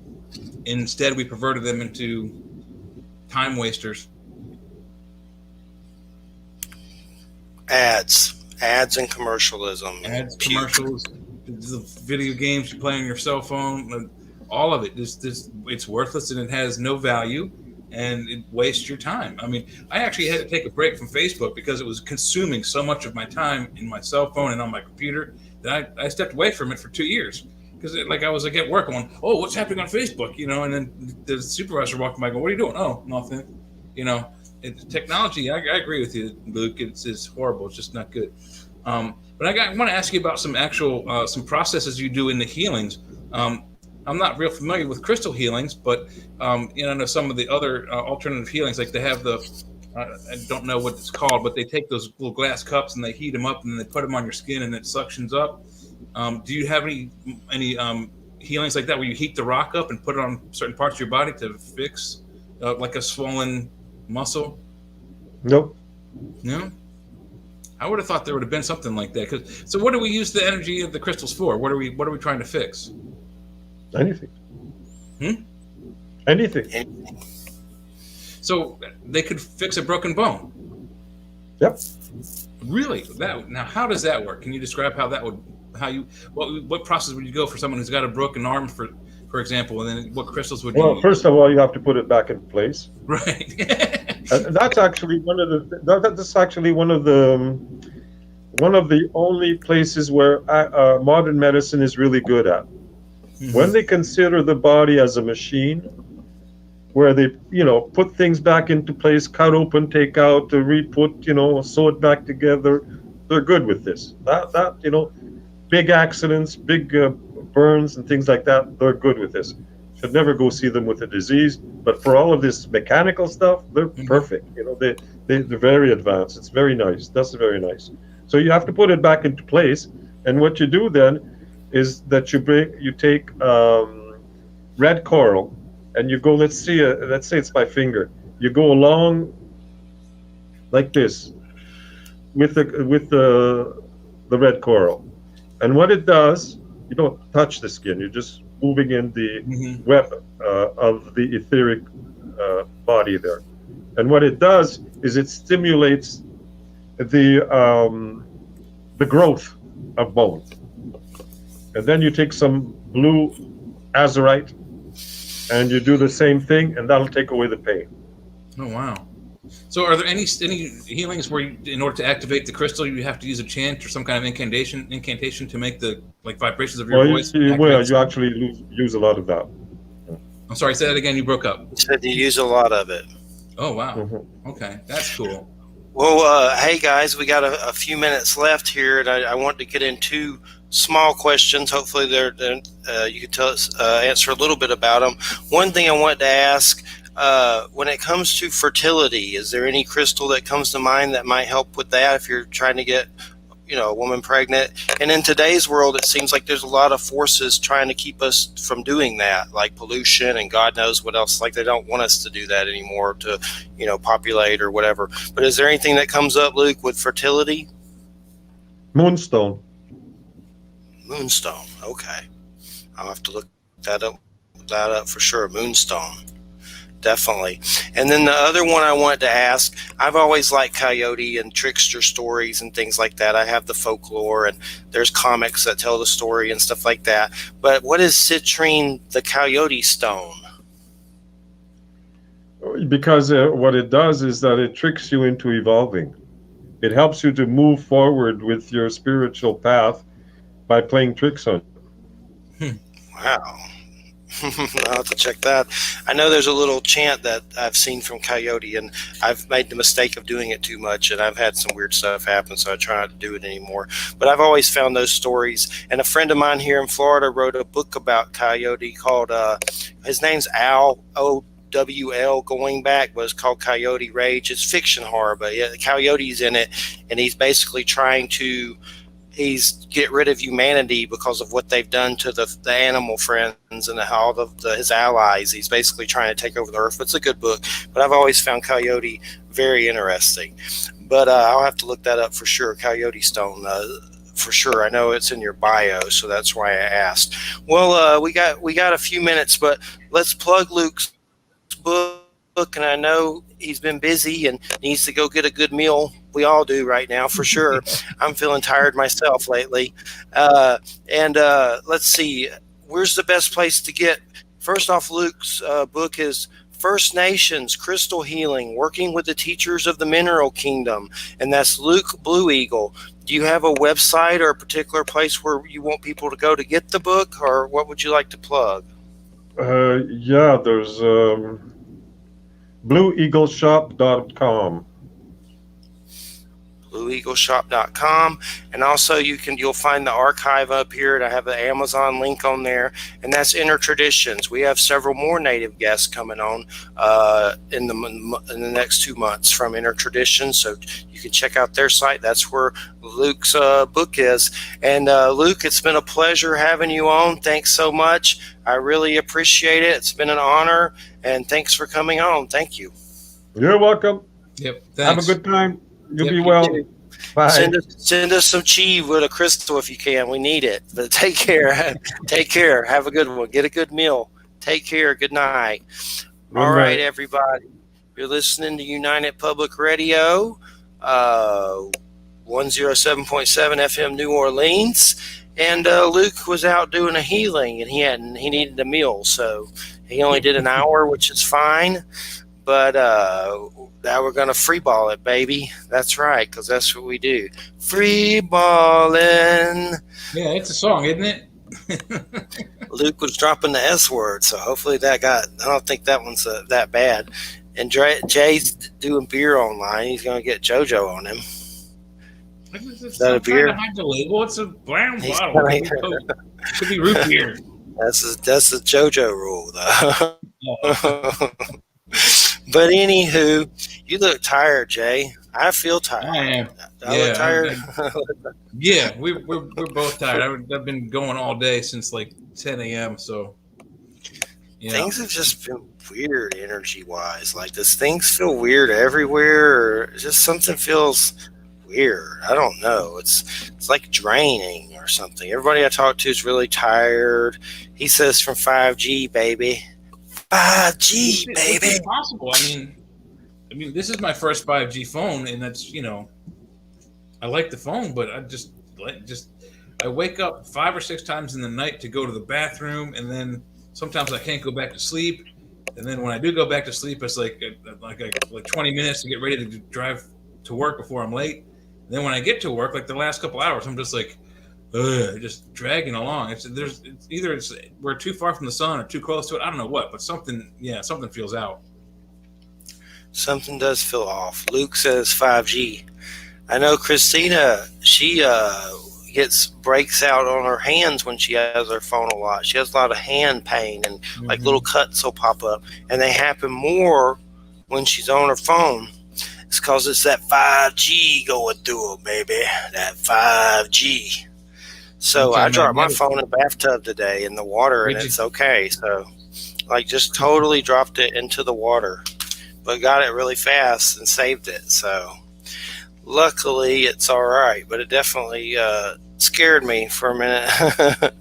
Instead, we perverted them into time wasters. Ads and commercialism. Ads, commercials, the video games you play on your cell phone. All of it, it's worthless and it has no value, and it wastes your time. I mean, I actually had to take a break from Facebook because it was consuming so much of my time in my cell phone and on my computer that I stepped away from it for 2 years. Because I was at work going, oh, what's happening on Facebook? And then the supervisor walked by, going, what are you doing? Oh, nothing. Technology. I agree with you, Luke. It's horrible. It's just not good. But I want to ask you about some actual some processes you do in the healings. I'm not real familiar with crystal healings, but I know some of the other alternative healings, like they have I don't know what it's called, but they take those little glass cups and they heat them up and then they put them on your skin and it suctions up. Do you have any healings like that where you heat the rock up and put it on certain parts of your body to fix like a swollen muscle? Nope. No? I would have thought there would have been something like that. So what do we use the energy of the crystals for? What are we trying to fix? Anything. Anything. So they could fix a broken bone. Yep. Really? Now, how does that work? Can you describe what process would you go for someone who's got a broken arm, for example, and then what crystals would you use? Well, first of all, you have to put it back in place. Right. And that's actually one of the only places where modern medicine is really good at. Mm-hmm. When they consider the body as a machine, where they, put things back into place, cut open, take out, re-put, sew it back together, they're good with this. That big accidents, big burns and things like that, they're good with this. Should never go see them with a disease. But for all of this mechanical stuff, they're perfect. They're very advanced. It's very nice. That's very nice. So you have to put it back into place. And what you do then is that you take red coral and you go, let's say it's my finger. You go along like this with the red coral. And what it does, you don't touch the skin. You're just moving in the web of the etheric body there. And what it does is it stimulates the growth of bone. And then you take some blue azurite and you do the same thing, and that'll take away the pain. Oh, wow. So are there any healings where in order to activate the crystal, you have to use a chant or some kind of incantation to make the vibrations of your voice? You actually use a lot of that. I'm sorry, say that again. You broke up. You said you use a lot of it. Oh, wow. Mm-hmm. Okay, that's cool. Well, hey guys, we got a few minutes left here, and I want to get in two small questions. Hopefully, you can tell us answer a little bit about them. One thing I wanted to ask: when it comes to fertility, is there any crystal that comes to mind that might help with that if you're trying to get a woman pregnant. And in today's world, it seems like there's a lot of forces trying to keep us from doing that, like pollution and God knows what else. Like they don't want us to do that anymore to, populate or whatever. But is there anything that comes up, Luke, with fertility? Moonstone. Moonstone. Okay. I'll have to look that up for sure. Moonstone. Definitely. And then the other one I wanted to ask, I've always liked coyote and trickster stories and things like that. I have the folklore and there's comics that tell the story and stuff like that. But what is citrine the coyote stone? Because what it does is that it tricks you into evolving. It helps you to move forward with your spiritual path by playing tricks on you. Wow. I'll have to check that. I know there's a little chant that I've seen from coyote, and I've made the mistake of doing it too much, and I've had some weird stuff happen, so I try not to do it anymore. But I've always found those stories, and a friend of mine here in Florida wrote a book about coyote called, his name's Al, OWL, going back, but it's called Coyote Rage. It's fiction horror, but yeah, the coyote's in it, and he's basically trying to get rid of humanity because of what they've done to the animal friends and all his allies. He's basically trying to take over the earth. It's a good book, but I've always found coyote very interesting. But I'll have to look that up for sure. Coyote stone, for sure. I know it's in your bio, so that's why I asked. Well, we got a few minutes, but let's plug Luke's book. And I know he's been busy and needs to go get a good meal. We all do right now, for sure. I'm feeling tired myself lately. Let's see, where's the best place to get? First off, Luke's book is First Nations Crystal Healing, Working with the Teachers of the Mineral Kingdom. And that's Luke Blue Eagle. Do you have a website or a particular place where you want people to go to get the book, or what would you like to plug? Yeah, there's blueeagleshop.com. blueeagleshop.com, and also you'll find the archive up here, and I have the Amazon link on there, and that's Inner Traditions. We have several more native guests coming on in the next 2 months from Inner Traditions, so you can check out their site. That's where Luke's book is. And Luke, it's been a pleasure having you on. Thanks so much. I really appreciate it. It's been an honor, and thanks for coming on. Thank you. You're welcome. Yep. Have Thanks. a good time. You Yep, be you well. too. Bye. Send us some chi with a crystal if you can. We need it. But take care. Take care. Have a good one. Get a good meal. Take care. Good night. All right, everybody. You're listening to United Public Radio, 107.7 FM New Orleans. And Luke was out doing a healing, and he needed a meal, so he only did an hour, which is fine. But now we're going to free ball it, baby. That's right, because that's what we do. Free balling. Yeah, it's a song, isn't it? Luke was dropping the S word, so hopefully I don't think that one's that bad. And Jay's doing beer online. He's going to get JoJo on him. Is that a beer? To hide the label. It's a brown bottle. It could be root beer. That's the JoJo rule, though. But anywho, you look tired, Jay. I feel tired. I am. I look tired. Yeah, we're both tired. I've been going all day since like 10 a.m. So things have just been weird energy-wise. Like, does things feel weird everywhere, or just something feels weird? I don't know. It's like draining or something. Everybody I talk to is really tired. He says from 5G, baby. 5G, baby. It's possible. I mean, this is my first 5G phone, and that's I like the phone, but I wake up 5 or 6 times in the night to go to the bathroom, and then sometimes I can't go back to sleep, and then when I do go back to sleep, it's like 20 minutes to get ready to drive to work before I'm late. And then when I get to work, like the last couple hours, I'm just like, just dragging along. It's either we're too far from the sun or too close to it. I don't know what, but something feels out. Something does feel off. Luke says 5G. I know Christina, she breaks out on her hands when she has her phone a lot. She has a lot of hand pain, and like little cuts will pop up, and they happen more when she's on her phone. It's because it's that 5G going through them, baby. That 5G. So I dropped my phone in the bathtub today in the water, and it's okay. So, like, just totally dropped it into the water, but got it really fast and saved it. So, luckily, it's all right. But it definitely scared me for a minute,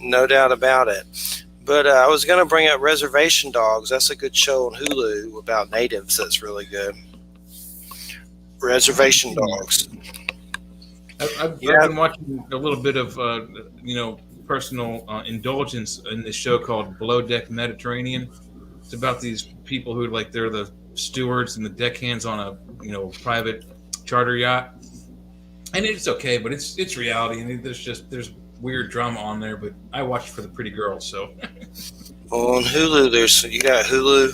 no doubt about it. But I was going to bring up Reservation Dogs. That's a good show on Hulu about natives. That's really good. Reservation Dogs. I've been watching a little bit of, personal indulgence in this show called Below Deck Mediterranean. It's about these people who they're the stewards and the deckhands on a, private charter yacht. And it's okay, but it's reality. And there's weird drama on there, but I watch it for the pretty girls, so. Well, on Hulu, you got Hulu?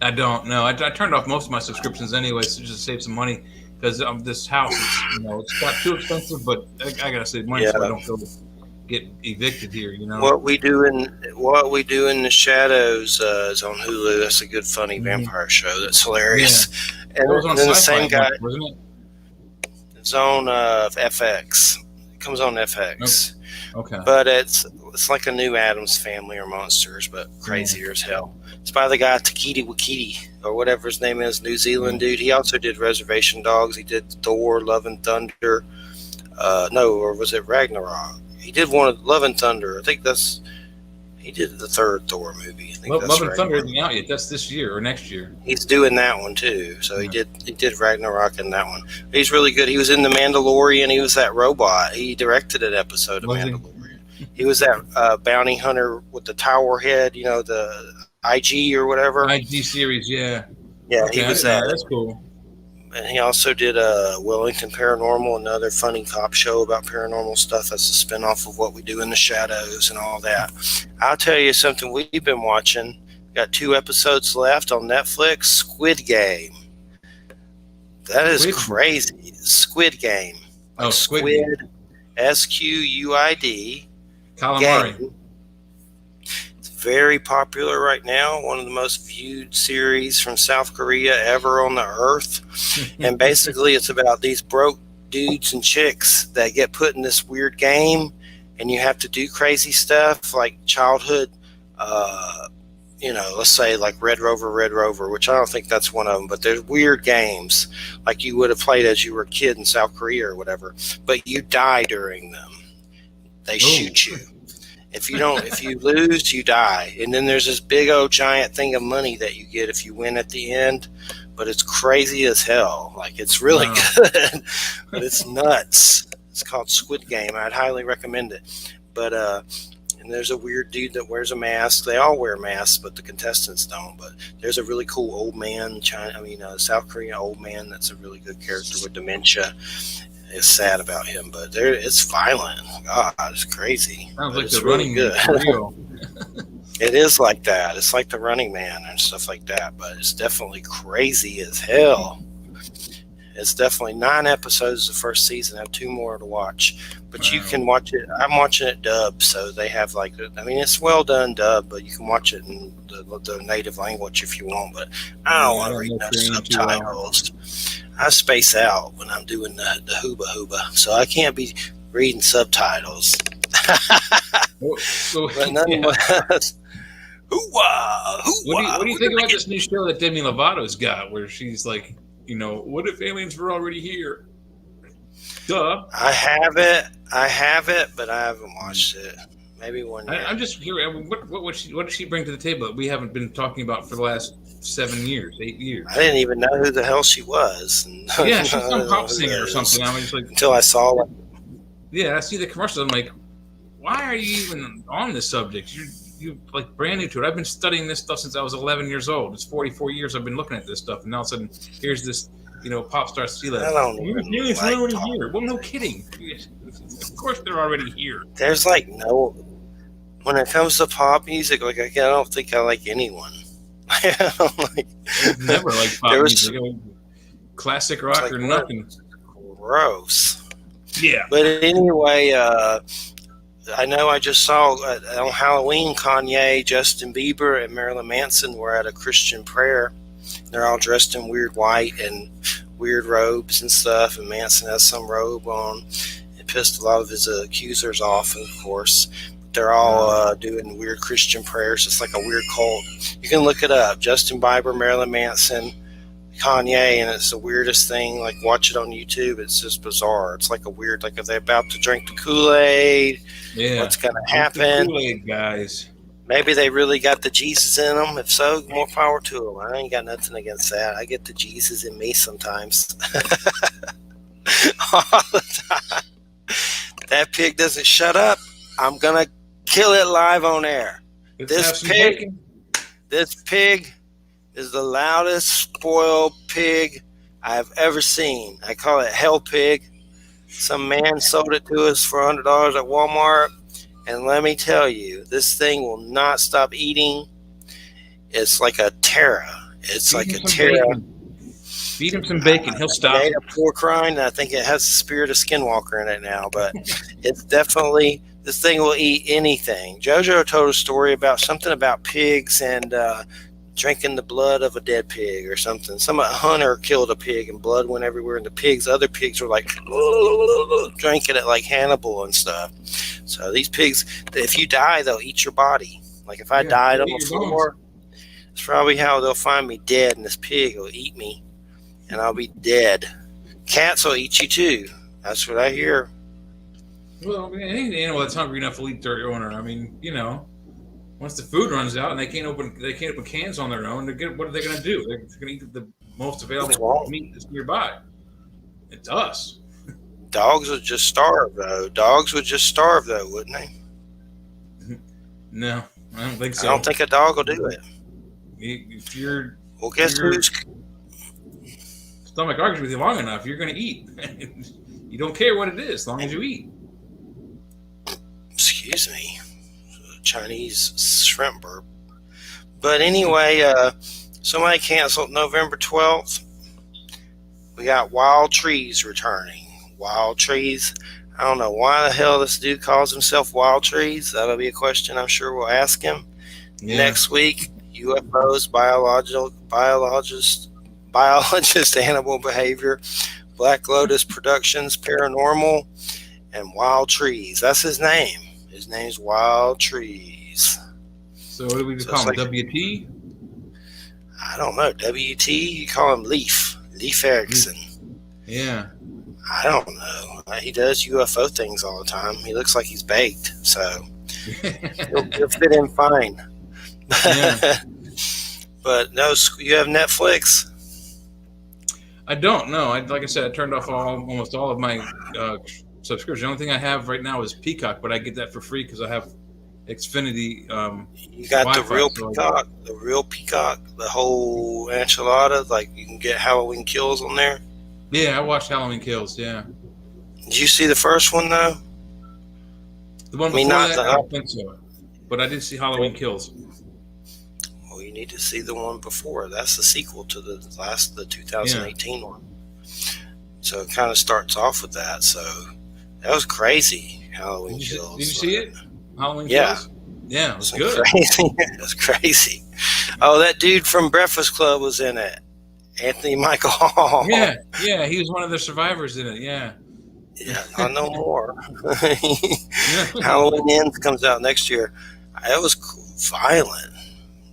I don't know. I turned off most of my subscriptions anyway, so just to save some money. Because this house, it's got too expensive, but I gotta save money so I don't get evicted here. What we do in the shadows is on Hulu. That's a good, funny vampire show. That's hilarious. Yeah. And it was on then the same guy, wasn't it? It's on FX. It comes on FX. Okay. But it's like a new Addams Family or Monsters, but crazier as hell. It's by the guy Takiti Wakiti, or whatever his name is, New Zealand dude. He also did Reservation Dogs. He did Thor, Love and Thunder. Or was it Ragnarok? He did one of Love and Thunder. I think he did the third Thor movie. I think Love and Thunder isn't out yet. That's this year or next year. He's doing that one too. So he did Ragnarok in that one. He's really good. He was in The Mandalorian. He was that robot. He directed an episode of Mandalorian. He was that bounty hunter with the tower head, the IG or whatever. IG series, yeah. Yeah, okay, he was that. That's cool. And he also did Wellington Paranormal, another funny cop show about paranormal stuff. That's a spinoff of What We Do in the Shadows and all that. I'll tell you something we've been watching. Got 2 episodes left on Netflix. Squid Game. That is crazy. Squid Game. Oh, Squid. SQUID. Calamari. Game. It's very popular right now. One of the most viewed series from South Korea ever on the earth. And basically it's about these broke dudes and chicks that get put in this weird game, and you have to do crazy stuff like childhood, let's say like Red Rover, which I don't think that's one of them, but there's weird games like you would have played as you were a kid in South Korea or whatever, but you die during them. They shoot you. If you lose, you die. And then there's this big old giant thing of money that you get if you win at the end. But it's crazy as hell. Like, it's really good, but it's nuts. It's called Squid Game. I'd highly recommend it. But and there's a weird dude that wears a mask. They all wear masks, but the contestants don't. But there's a really cool old man, South Korean old man that's a really good character with dementia. It's sad about him, but it's violent. God, it's crazy. Sounds like it's the Running Man for real. It is like that. It's like the Running Man and stuff like that, but it's definitely crazy as hell. It's definitely 9 episodes the first season. I have 2 more to watch, but you can watch it. I'm watching it dubbed, so they have it's well done dubbed, but you can watch it in the native language if you want. But I don't want to read no subtitles. I space out when I'm doing the hooba, so I can't be reading subtitles. But nonetheless, What do you think about this new show that Demi Lovato's got, where she's like, what if aliens were already here? Duh. I have it, but I haven't watched it. Maybe one day. I'm just curious. What does she bring to the table that we haven't been talking about for the last 7 years, 8 years? I didn't even know who the hell she was. Yeah, she's some pop singer or something. I was just like, until I saw it. Yeah, I see the commercials. I'm like, why are you even on this subject? You like brand new to it. I've been studying this stuff since I was 11 years old. It's 44 years I've been looking at this stuff, and now all of a sudden, here's this, pop star Sheila. I don't even aliens are already here. Well, no kidding. Of course, they're already here. There's when it comes to pop music, I don't think I like anyone. I've never liked pop music. Classic rock or nothing. Gross. Yeah. But anyway, I know I just saw on Halloween, Kanye, Justin Bieber, and Marilyn Manson were at a Christian prayer They're all dressed in weird white and weird robes and stuff. And Manson has some robe on. It pissed a lot of his accusers off, of course. They're all doing weird Christian prayers. It's like a weird cult. You can look it up. Justin Bieber, Marilyn Manson, Kanye, and it's the weirdest thing. Like, watch it on YouTube. It's just bizarre. It's like a weird, like, are they about to drink the Kool-Aid? Yeah. What's going to happen? Kool-Aid, guys. Maybe they really got the Jesus in them. If so, more power to them. I ain't got nothing against that. I get the Jesus in me sometimes. All the time. That pig doesn't shut up, I'm going to kill it live on air. This pig is the loudest spoiled pig I've ever seen. I call it Hell Pig. Some man sold it to us for $100 at Walmart. And let me tell you, this thing will not stop eating. It's like a terror. It's like a terror. Feed him some bacon. He'll stop. Made a pork rind. I think it has the spirit of Skinwalker in it now. But it's definitely, this thing will eat anything. JoJo told a story about something about pigs and drinking the blood of a dead pig or something. Some hunter killed a pig and blood went everywhere, and the other pigs were like drinking it like Hannibal and stuff. So these pigs, if you die, they'll eat your body. Like if I died on the floor, it's probably how they'll find me dead, and this pig will eat me, and I'll be dead. Cats will eat you too. That's what I hear. Well, any animal that's hungry enough will eat their owner. I mean, once the food runs out and they can't open cans on their own, what are they going to do? They're going to eat the most available meat that's nearby. It's us. Dogs would just starve, though. Wouldn't they? No, I don't think so. I don't think a dog will do it. If you're guess who's stomach argues with you long enough, you're going to eat. You don't care what it is, as long as you eat. Excuse me. Chinese shrimp burp. But anyway, somebody canceled November 12th. We got Wild Trees returning. Wild Trees. I don't know why the hell this dude calls himself Wild Trees. That'll be a question I'm sure we'll ask him next week. UFOs, biologist, animal behavior, Black Lotus Productions, paranormal, and Wild Trees. That's his name. His name's Wild Trees. So what do we call him? WT? I don't know. WT? You call him Leaf Erickson. Yeah. I don't know. He does UFO things all the time. He looks like he's baked, so he'll fit in fine. Yeah. But no, you have Netflix? I don't know. Like I said, I turned off almost all of my subscriptions. The only thing I have right now is Peacock, but I get that for free because I have Xfinity. You got Wi-Fi, the real Peacock, the whole enchilada. Like you can get Halloween Kills on there. Yeah, I watched Halloween Kills. Yeah. Did you see the first one though? The one before that, I don't think so. But I did see Halloween Kills. Well, you need to see the one before. That's the sequel to the 2018 one. So it kind of starts off with that. So that was crazy. Halloween Kills. Did you see it? Halloween Kills? Yeah, it was good. Crazy. It was crazy. Oh, that dude from Breakfast Club was in it. Anthony Michael Hall. Yeah, he was one of the survivors in it. Yeah. Yeah, I know more. Halloween Ends comes out next year. It was violent.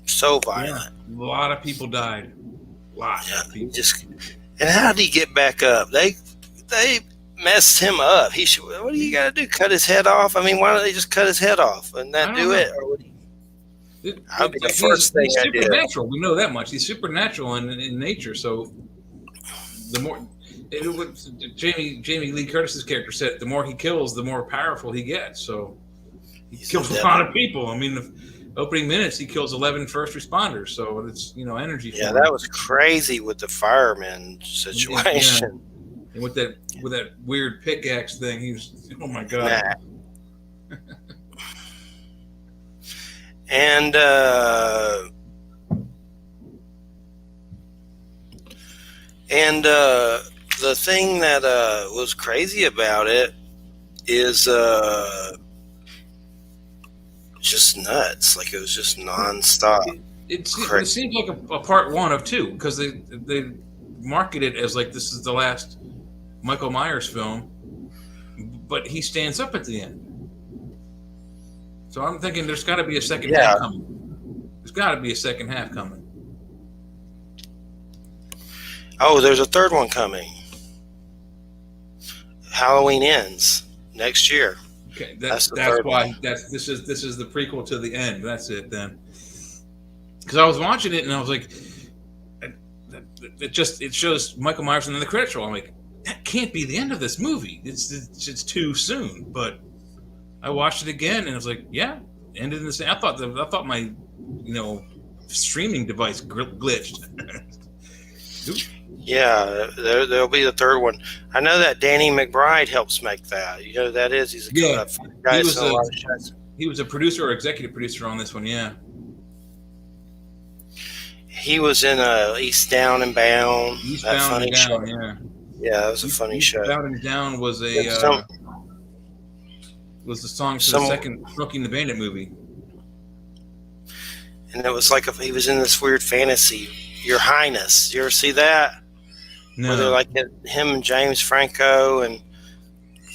So violent. Yeah. A lot of people died. A lot of people. And how did he get back up? They messed him up. What do you got to do? Cut his head off? I mean, why don't they just cut his head off and not do it? Or that would be the first thing I did. Supernatural. We know that much. He's supernatural in nature. So the more Jamie Lee Curtis's character said, the more he kills, the more powerful he gets. So he kills a lot of people. I mean, the opening minutes he kills 11 first responders. So it's energy. Yeah, that was crazy with the fireman situation. Yeah. And with that weird pickaxe thing, he was, oh my god. And the thing that was crazy about it is just nuts. Like it was just nonstop. It Correct. seems like a part one of two because they market it as like this is the last Michael Myers film, but he stands up at the end. So I'm thinking there's got to be a second half Yeah. coming. There's got to be a second half coming. Oh, there's a third one coming. Halloween Ends next year. Okay, That's that's the third why one. this is the prequel to the end. That's it then. Because I was watching it and I was like, it shows Michael Myers and then the credits roll. I'm like, that can't be the end of this movie. It's too soon. But I watched it again and I was like, yeah, ended in the same. I thought my streaming device glitched. Yeah, there'll be the third one. I know that Danny McBride helps make that. You know who that is? He's a Yeah. guy He that's was in a lot of shows. He was a producer or executive producer on this one. Yeah. He was in East Down and Bound. that Eastbound funny and Down. show. Yeah. Yeah, that was a funny show. Eastbound and Down was was the song for the second Smokey and the Bandit movie. And it was like he was in this weird fantasy. Your Highness. You ever see that? No. Where they're like him and James Franco, and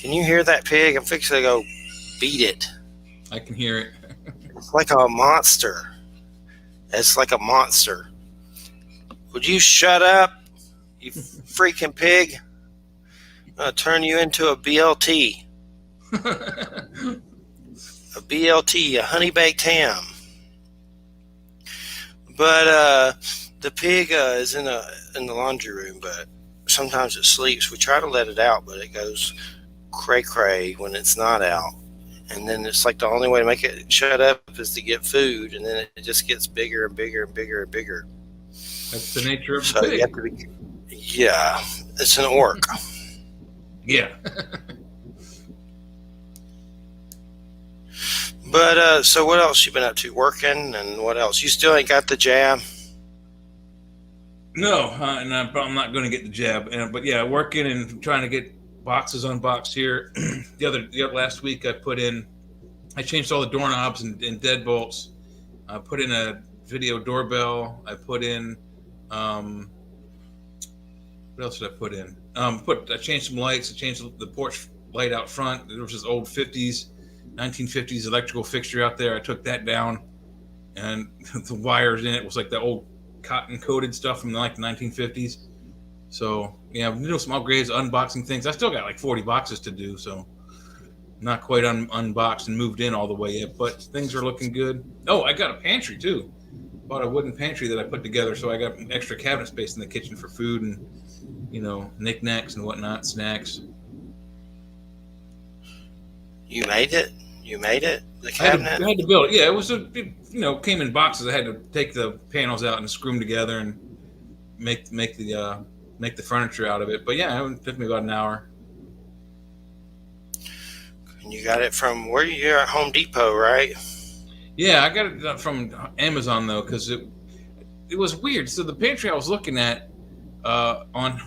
can you hear that pig? I'm fixing to go beat it. I can hear it. It's like a monster. It's like a monster. Would you shut up, you freaking pig? I'm going to turn you into a BLT. A BLT, a honey baked ham. But the pig is in the laundry room, but sometimes it sleeps. We try to let it out, but it goes cray cray when it's not out. And then it's like the only way to make it shut up is to get food, and then it just gets bigger and bigger and bigger and bigger. That's the nature of So the pig. you have to be, yeah, it's an orc. Yeah. But so what else you been up to? Working, and what else? You still ain't got the jab? No, and I'm not going to get the jab. But yeah, working and trying to get boxes unboxed here. the last week I changed all the doorknobs and deadbolts. I put in a video doorbell. I put in what else did I put in? I changed some lights. I changed the porch light out front. There was this old 1950s electrical fixture out there. I took that down, and the wires in it was like the old cotton coated stuff from like the 1950s. So yeah, some upgrades, unboxing things. I still got like 40 boxes to do, so not quite unboxed and moved in all the way yet, but things are looking good. Oh, I got a pantry too. Bought a wooden pantry that I put together, so I got extra cabinet space in the kitchen for food and knickknacks and whatnot, snacks. You made it. The cabinet. I had to build it. Yeah, it was came in boxes. I had to take the panels out and screw them together and make the furniture out of it. But yeah, it took me about an hour. And you got it from where you're at Home Depot, right? Yeah, I got it from Amazon though, because it was weird. So the pantry I was looking at on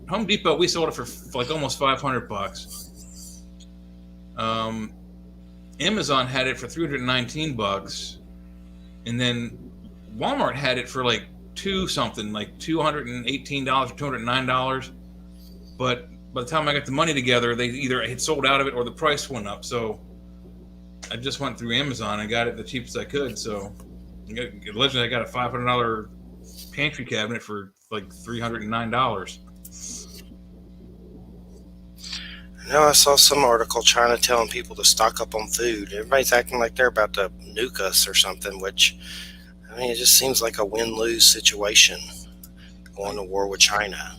Home Depot, we sold it for like almost $500. Amazon had it for $319, and then Walmart had it for like $218 or $209. But by the time I got the money together, they either had sold out of it or the price went up. So I just went through Amazon and got it the cheapest I could. So allegedly, I got a $500 pantry cabinet for like $309. No, I saw some article trying to tell people to stock up on food. Everybody's acting like they're about to nuke us or something, which, I mean, it just seems like a win-lose situation going to war with China.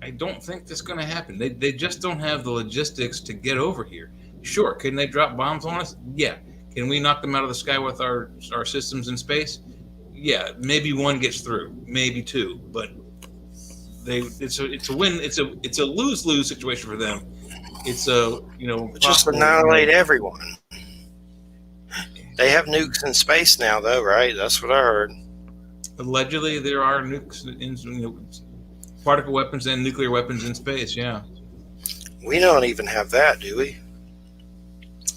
I don't think that's going to happen. They just don't have the logistics to get over here. Sure, can they drop bombs on us? Yeah. Can we knock them out of the sky with our systems in space? Yeah, maybe one gets through, maybe two, but it's a win. It's a lose-lose situation for them. It's Just annihilate everyone. They have nukes in space now, though, right? That's what I heard. Allegedly, there are nukes in particle weapons and nuclear weapons in space. Yeah. We don't even have that, do we?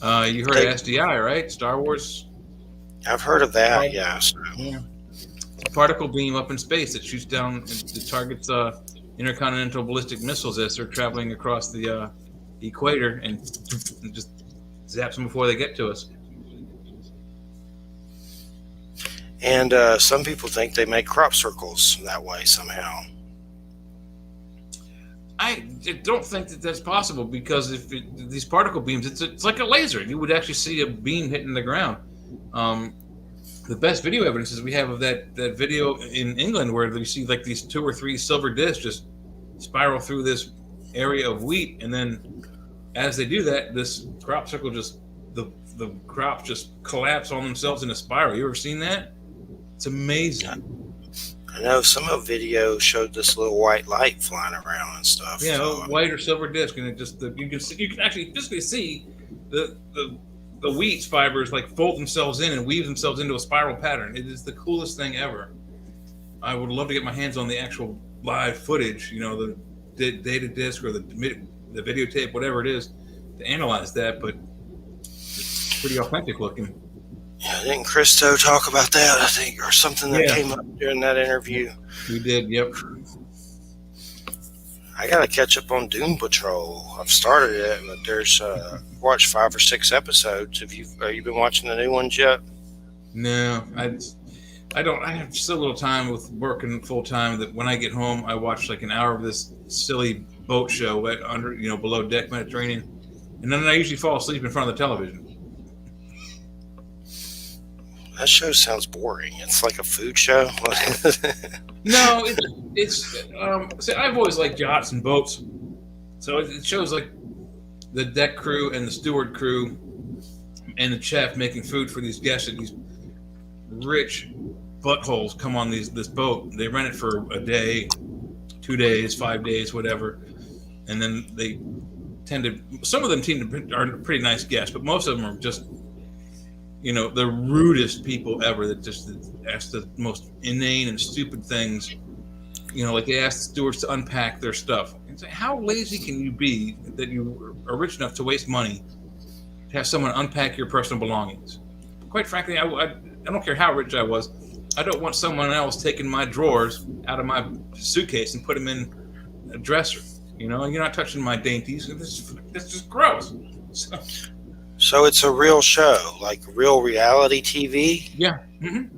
You heard of SDI, right? Star Wars. I've heard of that. Yeah. So. Yeah. particle beam up in space that shoots down and targets intercontinental ballistic missiles as they're traveling across the equator and just zaps them before they get to us. And some people think they make crop circles that way somehow. I don't think that that's possible, because if these particle beams, it's like a laser. You would actually see a beam hitting the ground. The best video evidence is we have of that video in England where you see like these 2 or 3 silver discs just spiral through this area of wheat, and then as they do that, this crop circle the crops just collapse on themselves in a spiral. You ever seen that? It's amazing. I know some of the video showed this little white light flying around and stuff. Yeah, so, white or silver disc, and it just you can actually physically see the wheat fibers like fold themselves in and weave themselves into a spiral pattern. It is the coolest thing ever. I would love to get my hands on the actual live footage, the data disc or the videotape, whatever it is, to analyze that. But it's pretty authentic looking. Yeah, didn't Christo talk about that, I think, or something that came up during that interview? We did, yep. I gotta catch up on Doom Patrol. I've started it, but there's watched 5 or 6 episodes. Have you been watching the new ones yet? No, I don't. I have so little time with working full time that when I get home, I watch like an hour of this silly boat show under below deck Mediterranean, and then I usually fall asleep in front of the television. That show sounds boring. It's like a food show. No, it's. See, I've always liked yachts and boats, so it shows like the deck crew and the steward crew and the chef making food for these guests, and these rich buttholes come on this boat. They rent it for a day, 2 days, 5 days, whatever, and then they some of them are pretty nice guests, but most of them are just the rudest people ever that just ask the most inane and stupid things. Like they ask the stewards to unpack their stuff. And say, how lazy can you be that you are rich enough to waste money to have someone unpack your personal belongings? Quite frankly, I don't care how rich I was. I don't want someone else taking my drawers out of my suitcase and put them in a dresser. You're not touching my dainties. This is just gross. So it's a real show, like real reality TV? Yeah. Mm-hmm.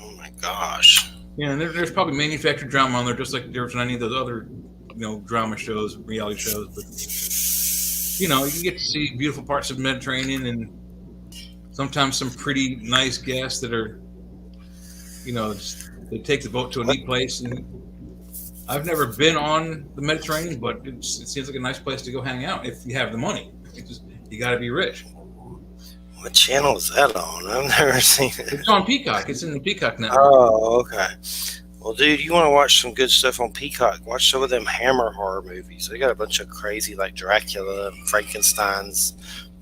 Oh my gosh. Yeah, and there's probably manufactured drama on there, just like there's any of those other, drama shows, reality shows. But you get to see beautiful parts of the Mediterranean, and sometimes some pretty nice guests that are, they take the boat to a neat place. And I've never been on the Mediterranean, but it seems like a nice place to go hang out if you have the money. You got to be rich. What channel is that on? I've never seen it. It's on Peacock. It's in the Peacock network. Oh, okay. Well, dude, you want to watch some good stuff on Peacock? Watch some of them Hammer horror movies. They got a bunch of crazy, like Dracula, Frankenstein's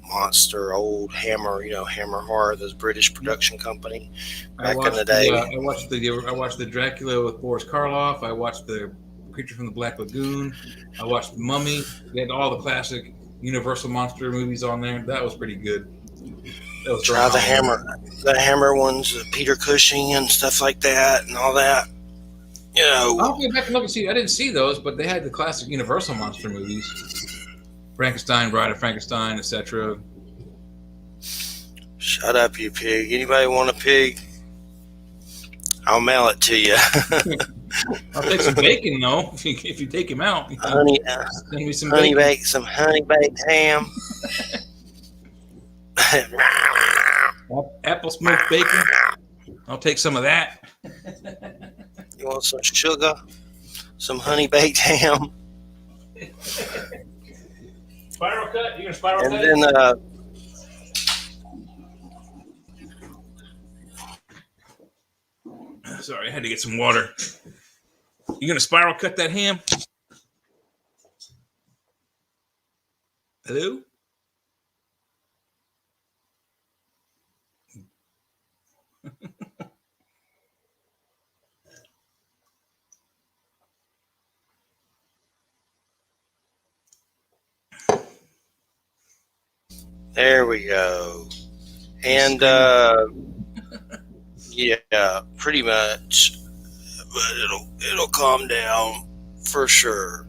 monster, old Hammer, Hammer horror, this British production company back in the day. I watched the Dracula with Boris Karloff. I watched the Creature from the Black Lagoon. I watched Mummy. They had all the classic Universal monster movies on there. That was pretty good. Try the Hammer ones, Peter Cushing and stuff like that, and all that. I'll go back and look and see. I didn't see those, but they had the classic Universal monster movies: Frankenstein, Bride of Frankenstein, etc. Shut up, you pig! Anybody want a pig? I'll mail it to you. I'll take some bacon though. If you take him out, send me some honey baked ham. Apple smoked bacon. I'll take some of that. You want some sugar? Some honey baked ham. Spiral cut? You gonna spiral cut? And then sorry, I had to get some water. You gonna spiral cut that ham? Hello? there we go. And yeah, Yeah, pretty much. But it'll calm down for sure.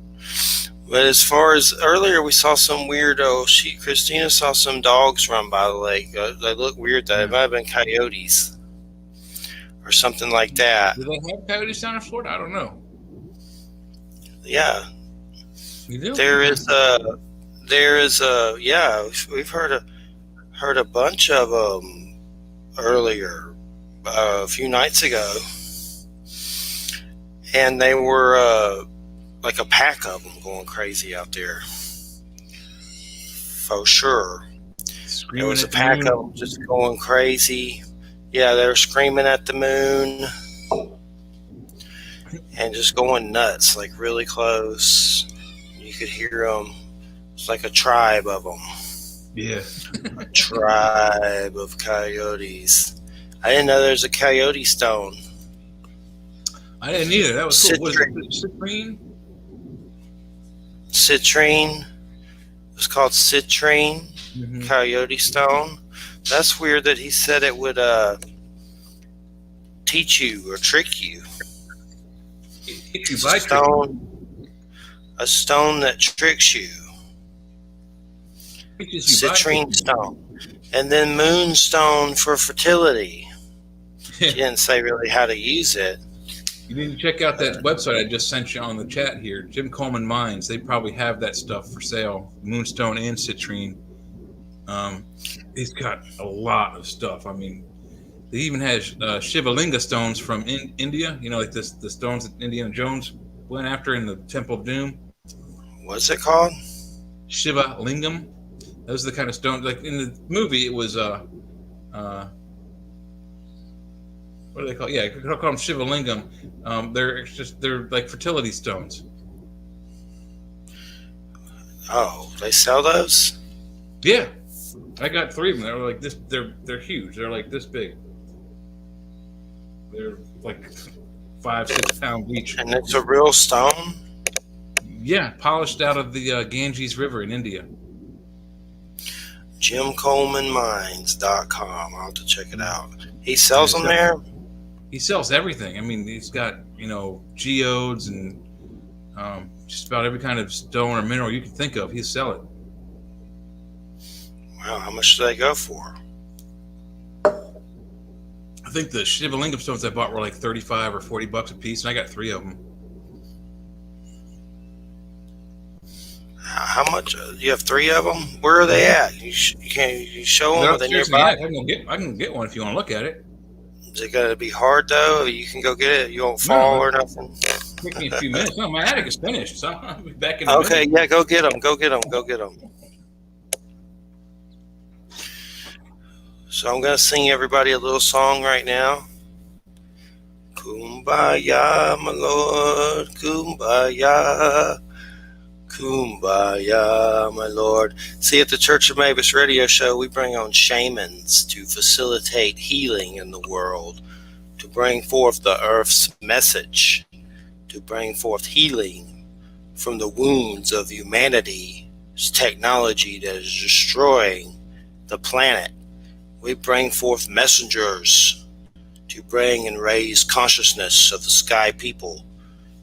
But as far as earlier, we saw some weirdo. Christina saw some dogs run by the lake. They look weird. Though. It might have been coyotes or something like that. Do they have coyotes down in Florida? I don't know. Yeah, You do? there is a yeah. We've heard a bunch of them earlier, a few nights ago, and they were like a pack of them going crazy out there. For sure. There was a pack of them just going crazy. Yeah, they were screaming at the moon and just going nuts, like really close. You could hear them. It's like a tribe of them. Yeah. A tribe of coyotes. I didn't know there's a coyote stone. I didn't either. That was cool. What is it? Citrine. It was called citrine. Mm-hmm. Coyote stone. That's weird that he said it would teach you or trick you. A stone that tricks you. Citrine stone. And then moonstone for fertility. He didn't say really how to use it. You need to check out that website I just sent you on the chat here, Jim Coleman Mines. They probably have that stuff for sale, moonstone and citrine. He's got a lot of stuff. I mean, they even has Shivalinga stones from India. You know, like the stones that Indiana Jones went after in the Temple of Doom. What's it called? Shiva Lingam. Those are the kind of stones. Like in the movie, it was what do they call? Yeah, I call them Shiva Lingam. They're like fertility stones. Oh, they sell those? Yeah, I got 3 of them. They're like this. They're huge. They're like this big. They're like 5-6 pounds each. And it's a real stone? Yeah, polished out of the Ganges River in India. JimColemanMines.com. I'll have to check it out. He sells them there? He sells everything. I mean, he's got, geodes and just about every kind of stone or mineral you can think of. He'll sell it. Wow, how much do they go for? I think the Shiva Lingam stones I bought were like $35 or $40 a piece, and I got 3 of them. How much? You have 3 of them? Where are they at? You show them? Are they nearby? I can get one if you want to look at it. Is it going to be hard, though? You can go get it? You won't fall or nothing? Take me a few minutes. No, my attic is finished, so I'll be back in a minute. Okay, yeah, go get them. So I'm going to sing everybody a little song right now. Kumbaya, my Lord, kumbaya. Kumbaya, my Lord. See, at the Church of Mabus radio show, we bring on shamans to facilitate healing in the world, to bring forth the earth's message, to bring forth healing from the wounds of humanity's technology that is destroying the planet. We bring forth messengers to bring and raise consciousness of the sky people,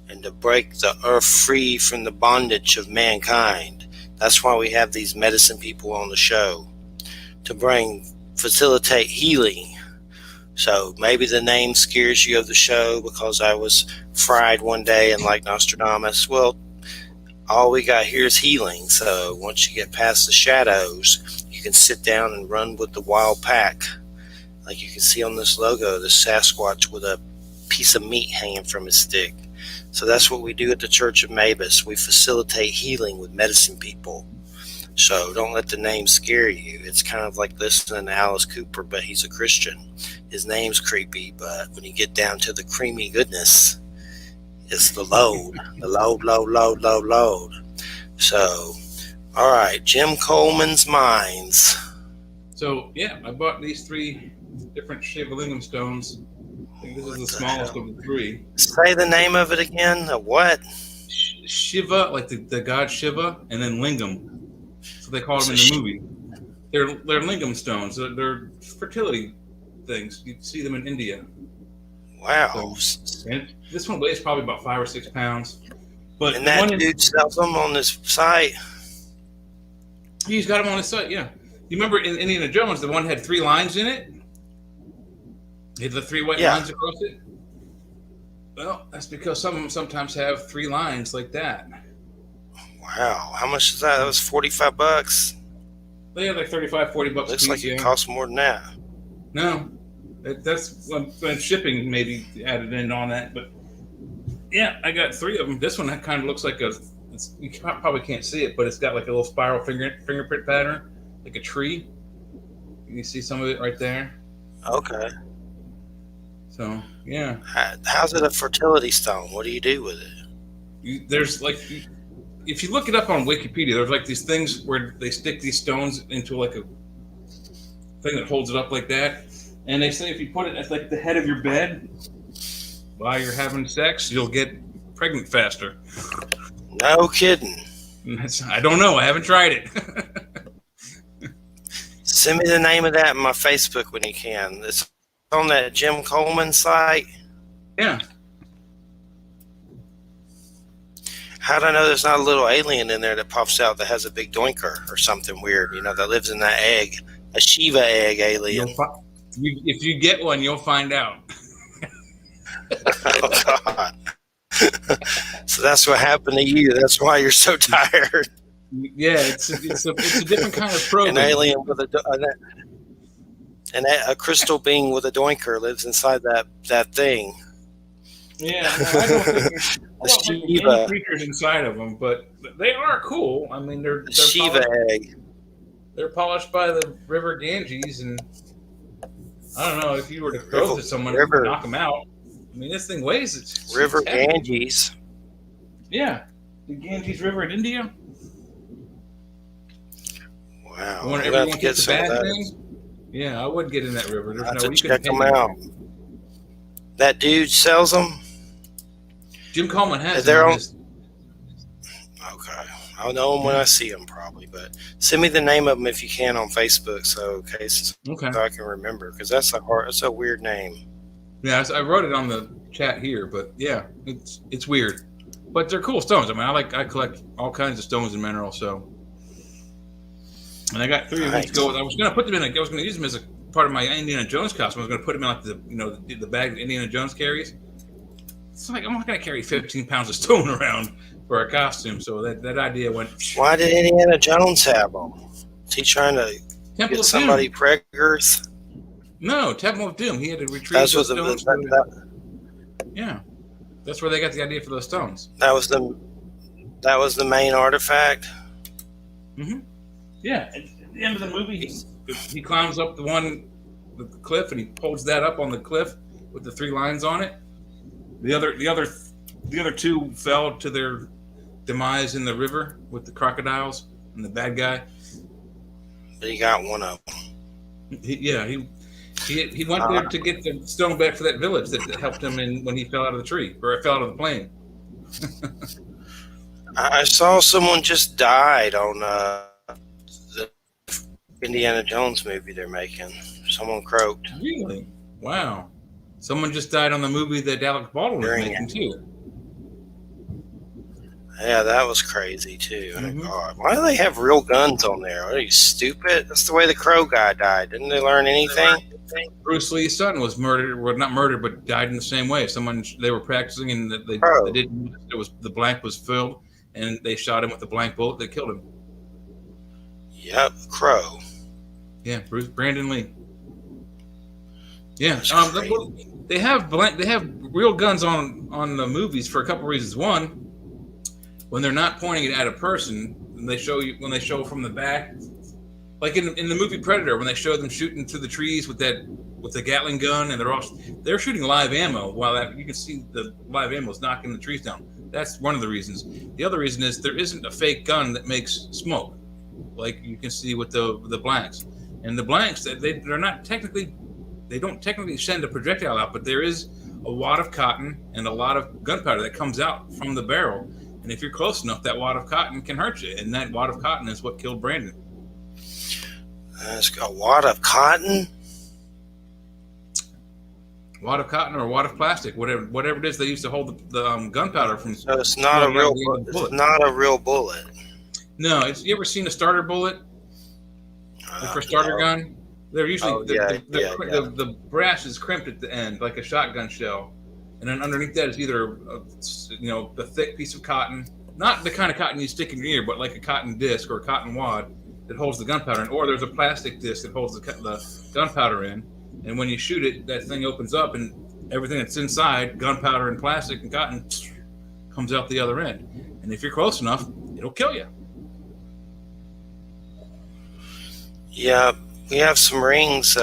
and to break the earth free from the bondage of mankind. That's why we have these medicine people on the show, to facilitate healing. So maybe the name scares you of the show because I was fried one day and like Nostradamus. Well, all we got here is healing. So once you get past the shadows, you can sit down and run with the wild pack. Like you can see on this logo, the Sasquatch with a piece of meat hanging from his stick. So that's what we do at the Church of Mabus. We facilitate healing with medicine people. So don't let the name scare you. It's kind of like listening to Alice Cooper, but he's a Christian. His name's creepy, but when you get down to the creamy goodness, it's the load. The load. So, all right, Jim Coleman's Mines. So, yeah, I bought these 3 different Shiva Lingam stones. I think this is the smallest of the 3. Say the name of it again. A what? Shiva, like the god Shiva, and then Lingam. So they call them in the movie. They're Lingam stones. They're fertility things. You see them in India. Wow. And this one weighs probably about 5 or 6 pounds. But And the that one dude sells them on this site. he's got them on his site. Yeah, you remember in Indiana Jones, the one had 3 lines in it. It had the 3 white lines across it. Well, that's because some of them sometimes have 3 lines like that. Wow. How much is that? That was $45. They have like $35, $40 Looks a piece. like it costs more than that. No, that's when shipping maybe added in on that. But yeah, I got 3 of them. This one that kind of looks like you probably can't see it, but it's got like a little spiral fingerprint pattern, like a tree. You see some of it right there. Okay. So yeah. How's it a fertility stone? What do you do with it? There's like, if you look it up on Wikipedia, there's like these things where they stick these stones into like a thing that holds it up like that, and they say if you put it at like the head of your bed while you're having sex, you'll get pregnant faster. No kidding. I don't know. I haven't tried it. Send me the name of that in my Facebook when you can. It's on that Jim Coleman site. Yeah. How do I know there's not a little alien in there that pops out that has a big doinker or something weird, that lives in that egg? A Shiva egg alien. If you get one, you'll find out. Oh, God. So that's what happened to you. That's why you're so tired. Yeah, it's a different kind of program. An alien with a crystal being with a doinker lives inside that thing. Yeah, no, I don't think there's any creatures inside of them, but they are cool. I mean, they're Shiva egg. They're polished by the River Ganges, and I don't know if you were to throw to someone and knock them out. I mean, this thing weighs it's River heavy. Ganges. Yeah, the Ganges River in India. Wow. When everyone gets the bad thing. Yeah, I wouldn't get in that river. There's I have no to way check them out. That dude sells them. Jim Coleman has them. Okay. I'll know them when I see them, probably. But send me the name of them if you can on Facebook, so I can remember, because that's a weird name. Yeah, I wrote it on the chat here, but yeah, it's weird, but they're cool stones. I mean, I collect all kinds of stones and minerals, so. And I got 3 of them to go. I was going to put them in. I was going to use them as a part of my Indiana Jones costume. I was going to put them in like the bag that Indiana Jones carries. It's like I'm not going to carry 15 pounds of stone around for a costume. So that idea went. Why did Indiana Jones have them? Is he trying to get somebody preggers? No, Temple of Doom. He had to retrieve those stones. Yeah, that's where they got the idea for those stones. That was the main artifact. Mm-hmm. Yeah, at the end of the movie, he climbs up the cliff and he holds that up on the cliff with the 3 lines on it. The other 2 fell to their demise in the river with the crocodiles and the bad guy. But he got one of them. He went there to get the stone back for that village that helped him when he fell out of the tree or fell out of the plane. I saw someone just died on the Indiana Jones movie they're making. Someone croaked. Really? Wow. Someone just died on the movie that Alec Baldwin was making too. Yeah, that was crazy too. Mm-hmm. God, why do they have real guns on there? Are you stupid? That's the way the Crow guy died. Didn't they learn anything? Bruce Lee's son was murdered, well, not murdered, but died in the same way. They were practicing, and they didn't. The blank was filled, and they shot him with the blank bullet that killed him. Yep, Crow. Yeah, Brandon Lee. Yeah, they have real guns on the movies for a couple reasons. One, when they're not pointing it at a person, when they show from the back, like in the movie Predator, when they show them shooting through the trees with the Gatling gun, and they're shooting live ammo while you can see the live ammo is knocking the trees down. That's one of the reasons. The other reason is there isn't a fake gun that makes smoke, like you can see with the blanks. And the blanks, they don't technically send a projectile out, but there is a wad of cotton and a lot of gunpowder that comes out from the barrel. And if you're close enough, that wad of cotton can hurt you. And that wad of cotton is what killed Brandon. That's a wad of cotton? wad of cotton or a wad of plastic, whatever it is they used to hold the gunpowder from So it's not a blowing out real. the It's bullet. not a real bullet. No, you ever seen a starter bullet? Like for a starter No. gun? They're usually Oh, yeah. the brass is crimped at the end like a shotgun shell, and then underneath that is either a thick piece of cotton, not the kind of cotton you stick in your ear, but like a cotton disc or a cotton wad that holds the gunpowder in, or there's a plastic disc that holds the gunpowder in, and when you shoot it, that thing opens up and everything that's inside, gunpowder and plastic and cotton, comes out the other end, and if you're close enough, it'll kill you. Yeah, we have some rings.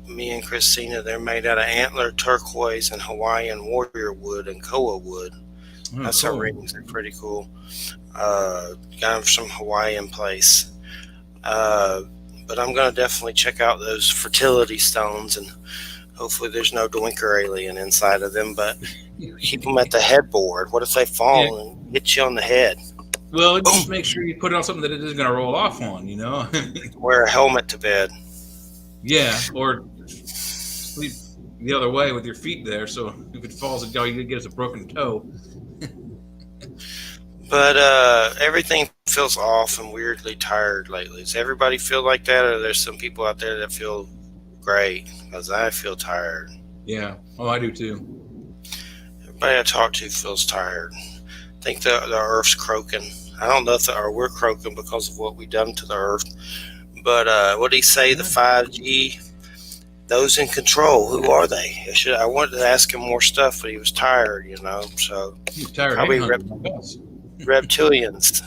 Me and Christina, they're made out of antler turquoise and Hawaiian warrior wood and koa wood. Oh, That's cool. our rings. They're pretty cool. Got them from Hawaiian place. But I'm going to definitely check out those fertility stones, and hopefully there's no doinker alien inside of them, but keep them at the headboard. What if they fall and hit you on the head? Well, just make sure you put it on something that it isn't going to roll off on, Wear a helmet to bed. Yeah, or sleep the other way with your feet there, so if it falls, all you get is a broken toe. But everything feels off and weirdly tired lately. Does everybody feel like that, or there's some people out there that feel great? Because I feel tired. Yeah, I do too. Everybody I talk to feels tired. I think the Earth's croaking. I don't know if we're croaking because of what we've done to the Earth. But what did he say? The 5G, those in control, who are they? I wanted to ask him more stuff, but he was tired, So He's tired. probably reptilians.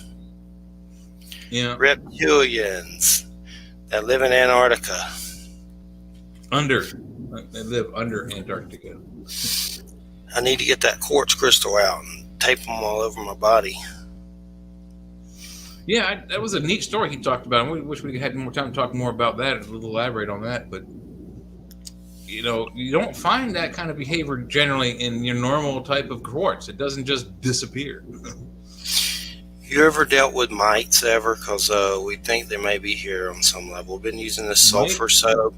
Yeah, Reptilians that live in Antarctica. They live under Antarctica. I need to get that quartz crystal out and tape them all over my body. Yeah, that was a neat story he talked about. And we wish we had more time to talk more about that and elaborate on that. But you don't find that kind of behavior generally in your normal type of quartz. It doesn't just disappear. You ever dealt with mites ever? Because we think they may be here on some level. We've been using this sulfur soap.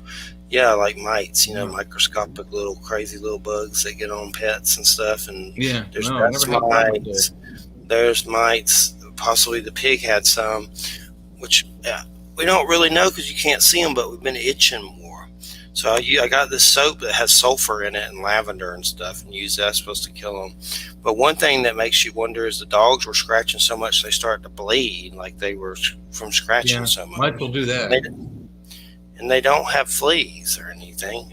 Yeah, like mites, microscopic little crazy little bugs that get on pets and stuff. And Yeah, there's no, I never had that mites. There's mites. Possibly the pig had some, which we don't really know because you can't see them, but we've been itching more. So I got this soap that has sulfur in it and lavender and stuff, and use that. It's supposed to kill them. But one thing that makes you wonder is the dogs were scratching so much they start to bleed, like they were from scratching so much. Mites will do that. And they don't have fleas or anything.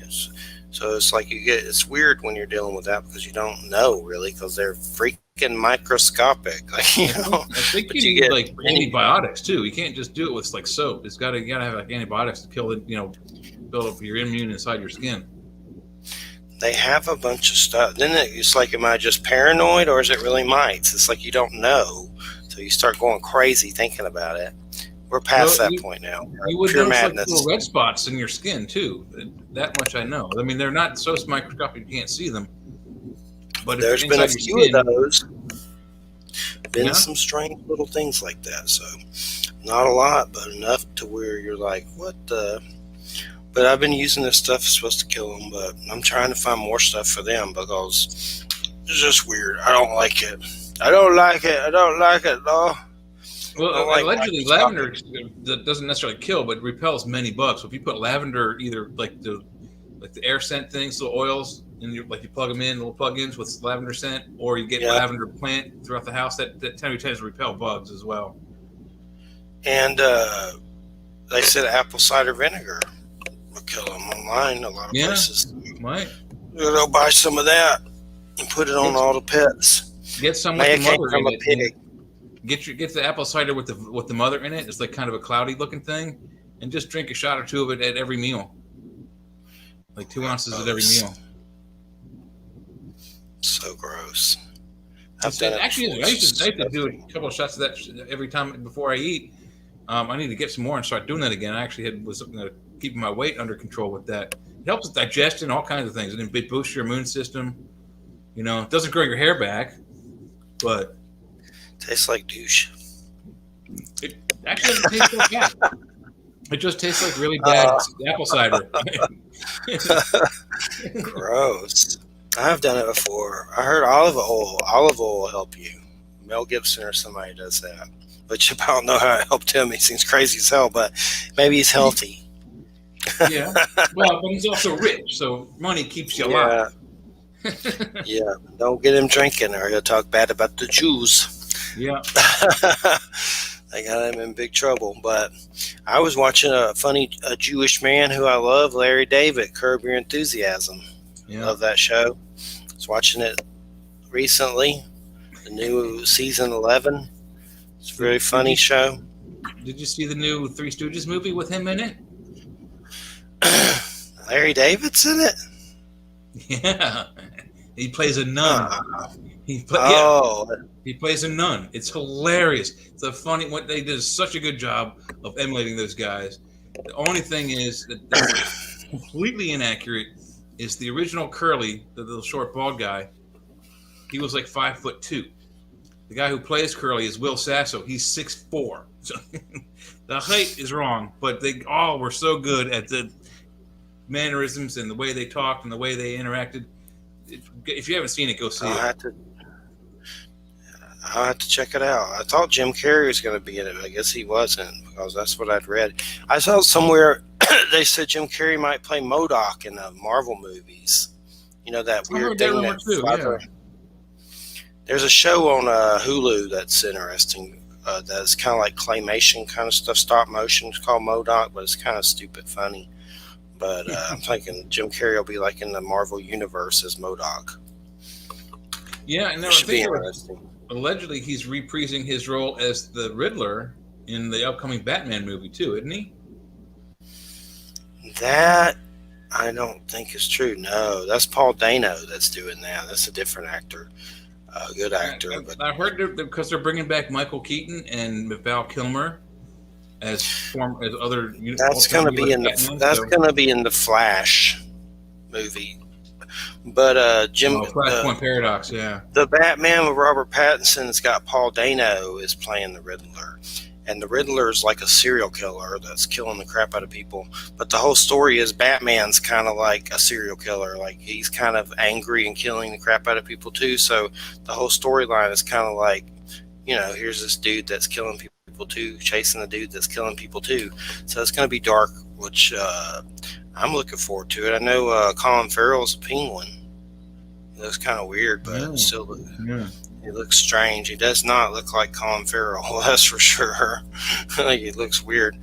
So it's like it's weird when you're dealing with that because you don't know really because they're freaking microscopic. I think you need like antibiotics too. You can't just do it with like soap. You gotta have like antibiotics to kill it. Build up your immune inside your skin. They have a bunch of stuff. Then it's like, am I just paranoid or is it really mites? It's like you don't know, so you start going crazy thinking about it. We're past that point now. You would notice like little red spots in your skin too. That much I know. I mean, they're not so microscopic you can't see them. But there's been a few of those. Been some strange little things like that. So not a lot, but enough to where you're like, what the? But I've been using this stuff. It's supposed to kill them, but I'm trying to find more stuff for them because it's just weird. I don't like it. I don't like it, no. Well, allegedly, lavender doesn't necessarily kill, but repels many bugs. So if you put lavender, either like the air scent things, little oils, and you plug them in, little plug-ins with lavender scent, or you get lavender plant throughout the house, that tends to repel bugs as well. And they said apple cider vinegar will kill them online. A lot of places. Might. Go buy some of that and put it on all the pets. Get some with the mother in it. Get the apple cider with the mother in it. It's like kind of a cloudy looking thing, and just drink a shot or two of it at every meal. Like 2 ounces at every meal. So gross. I used to do a couple of shots of that every time before I eat. I need to get some more and start doing that again. I actually was keeping my weight under control with that. It helps with digestion, all kinds of things, and it boosts your immune system. It doesn't grow your hair back, but tastes like douche. It actually doesn't taste like that. It just tastes like really bad apple cider. Gross. I've done it before. I heard olive oil. Olive oil will help you. Mel Gibson or somebody does that. Which I don't know how it helped him. He seems crazy as hell, but maybe he's healthy. Yeah. Well, but he's also rich, so money keeps you Yeah, alive. yeah. Don't get him drinking or he'll talk bad about the Jews. Yeah. They got him in big trouble. But I was watching a Jewish man who I love, Larry David, Curb Your Enthusiasm. Yeah. Love that show. I was watching it recently, the new season 11. It's a very funny show. Did you see the new Three Stooges movie with him in it? Larry David's in it? Yeah. He plays a nun. Yeah, Oh, he plays a nun. It's hilarious. It's a funny. What they did is such a good job of emulating those guys. The only thing is that that's completely inaccurate. Is the original Curly, the little short bald guy? He was like 5'2". The guy who plays Curly is Will Sasso. He's 6'4". So the height is wrong, but they all were so good at the mannerisms and the way they talked and the way they interacted. If you haven't seen it, go see it. I'll have to check it out. I thought Jim Carrey was going to be in it, but I guess he wasn't because that's what I'd read. I saw somewhere they said Jim Carrey might play MODOK in the Marvel movies. You know, that weird thing that yeah. There's a show on Hulu that's interesting. That's kind of like claymation kind of stuff, stop motion. It's called MODOK, but it's kind of stupid funny. But I'm thinking Jim Carrey will be like in the Marvel universe as MODOK. Yeah, and It should be interesting. Allegedly, he's reprising his role as the Riddler in the upcoming Batman movie too, isn't he? That I don't think is true. No, that's Paul Dano that's doing that. That's a different actor, a good actor. But I heard because they're bringing back Michael Keaton and Val Kilmer as other. That's going to be in the Flash movie. But Flashpoint Paradox, yeah. The Batman with Robert Pattinson's got Paul Dano is playing the Riddler. And the Riddler is like a serial killer that's killing the crap out of people. But the whole story is Batman's kind of like a serial killer. Like he's kind of angry and killing the crap out of people too. So the whole storyline is kind of like, you know, here's this dude that's killing people too, chasing the dude that's killing people too. So it's going to be dark, which I'm looking forward to it. I know Colin Farrell's a penguin. It looks kind of weird, but still, it looks strange. He does not look like Colin Farrell, that's for sure. Like, it looks weird.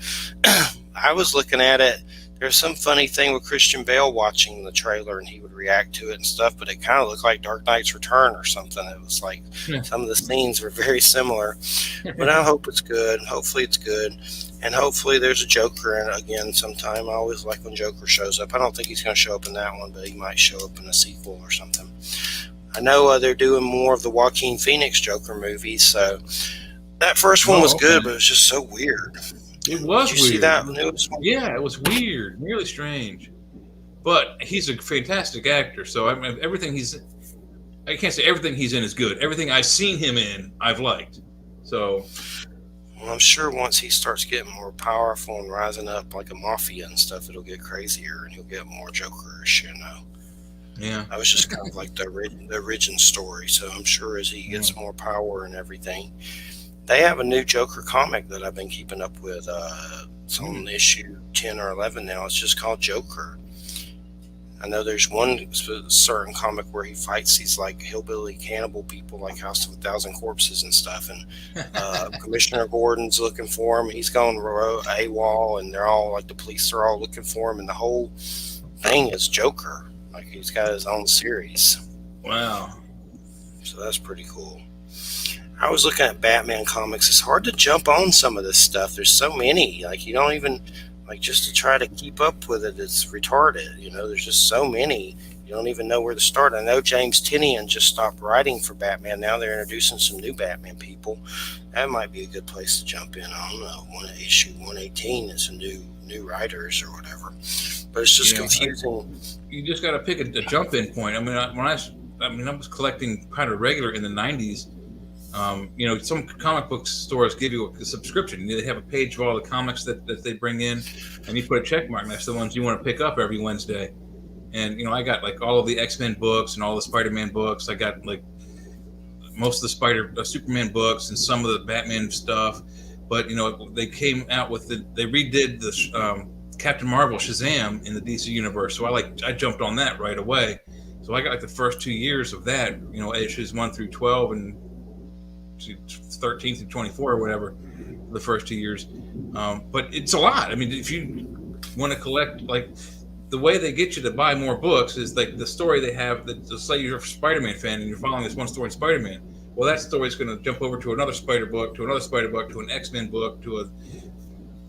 I was looking at it. There's some funny thing with Christian Bale watching the trailer, and he would react to it and stuff, but it kind of looked like Dark Knight's Return or something. It was like some of the scenes were very similar. But I hope it's good. Hopefully it's good. And hopefully there's a Joker in it again sometime. I always like when Joker shows up. I don't think he's going to show up in that one, but he might show up in a sequel or something. I know they're doing more of the Joaquin Phoenix Joker movies, so that first one was good, but it was just so weird. It was Did you weird. see that news? Yeah, it was weird, really strange. But he's a fantastic actor, so I mean, I can't say everything he's in is good. Everything I've seen him in, I've liked. So, well, I'm sure once he starts getting more powerful and rising up like a mafia and stuff, it'll get crazier and he'll get more Jokerish, you know. Yeah, that was just kind of like the origin story. So I'm sure as he gets more power and everything, they have a new Joker comic that I've been keeping up with. It's on issue 10 or 11 now. It's just called Joker. I know there's one certain comic where he fights these like hillbilly cannibal people, like House of a Thousand Corpses and stuff. And Commissioner Gordon's looking for him. He's gone AWOL, and they're all like the police are all looking for him. And the whole thing is Joker. Like he's got his own series. Wow. So that's pretty cool. I was looking at Batman comics. It's hard to jump on some of this stuff. There's so many. Like you don't even like just to try to keep up with it. It's retarded. You know, there's just so many. You don't even know where to start. I know James Tynion just stopped writing for Batman. Now they're introducing some new Batman people. That might be a good place to jump in. I don't know. Issue 118 is a new writers or whatever. But it's just confusing. You just got to pick a jump-in point. I mean, I was collecting kind of regular in the 90s. You know, some comic book stores give you a subscription. They have a page of all the comics that they bring in, and you put a check mark next to the ones you want to pick up every Wednesday. And I got like all of the X-Men books and all the Spider-Man books. I got like most of the Superman books and some of the Batman stuff. But they came out with they redid the Captain Marvel Shazam in the DC universe. So I jumped on that right away. So I got like the first 2 years of that, issues 1 through 12 and 13 through 24 or whatever, the first 2 years. But it's a lot. I mean, if you want to collect, like, the way they get you to buy more books is like the story they have. Let's say you're a Spider-Man fan and you're following this one story in Spider-Man. Well, that story is going to jump over to another Spider book, to another Spider book, to an X-Men book, to a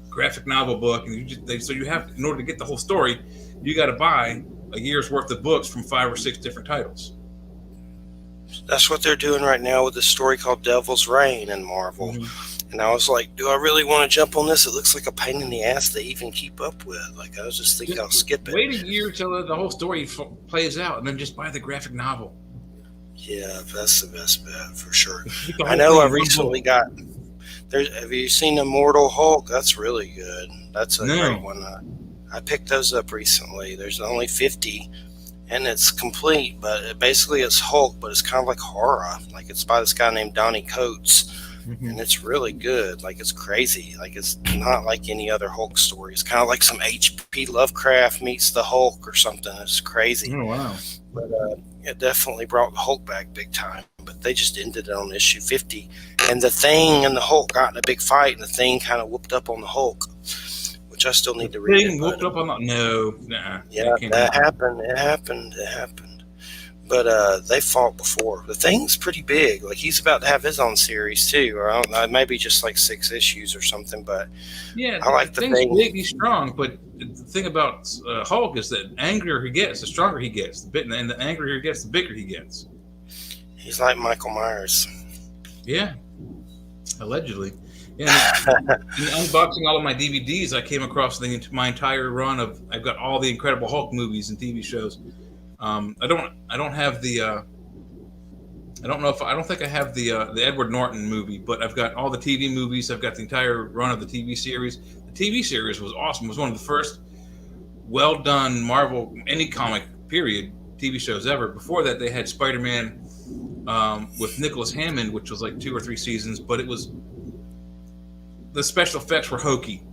graphic novel book, and so you have, in order to get the whole story, you got to buy a year's worth of books from 5 or 6 different titles. That's what they're doing right now with this story called Devil's Reign in Marvel. Mm-hmm. And I was like, do I really want to jump on this? It looks like a pain in the ass to even keep up with. Like, I was just thinking I'll skip it. Wait a year till the whole story plays out, and then just buy the graphic novel. Yeah, that's the best bet for sure. I know I recently got... have you seen Immortal Hulk? That's really good. That's a great one. I picked those up recently. There's only 50, and it's complete, but basically it's Hulk, but it's kind of like horror. Like, it's by this guy named Donnie Coates, and it's really good. Like, it's crazy. Like, it's not like any other Hulk story. It's kind of like some H.P. Lovecraft meets the Hulk or something. It's crazy. Oh, wow. But it definitely brought the Hulk back big time. But they just ended it on issue 50. And the Thing and the Hulk got in a big fight, and the Thing kind of whooped up on the Hulk, which I still need to read. Thing whooped up on the... No, nah. Yeah, that happened. It happened. But they fought before. The Thing's pretty big. Like, he's about to have his own series, too. Or I don't know, maybe just like 6 issues or something. But yeah, I like the Thing's Thing. Big, he's strong, but the thing about Hulk is that the angrier he gets, the stronger he gets. And the angrier he gets, the bigger he gets. He's like Michael Myers. Yeah, allegedly. Yeah, in unboxing all of my DVDs, I came across my entire run of. I've got all the Incredible Hulk movies and TV shows. I don't have the. I don't think I have the Edward Norton movie, but I've got all the TV movies. I've got the entire run of the TV series. The TV series was awesome. It was one of the first well done Marvel any comic period TV shows ever. Before that, they had Spider-Man with Nicholas Hammond, which was like 2 or 3 seasons, but the special effects were hokey.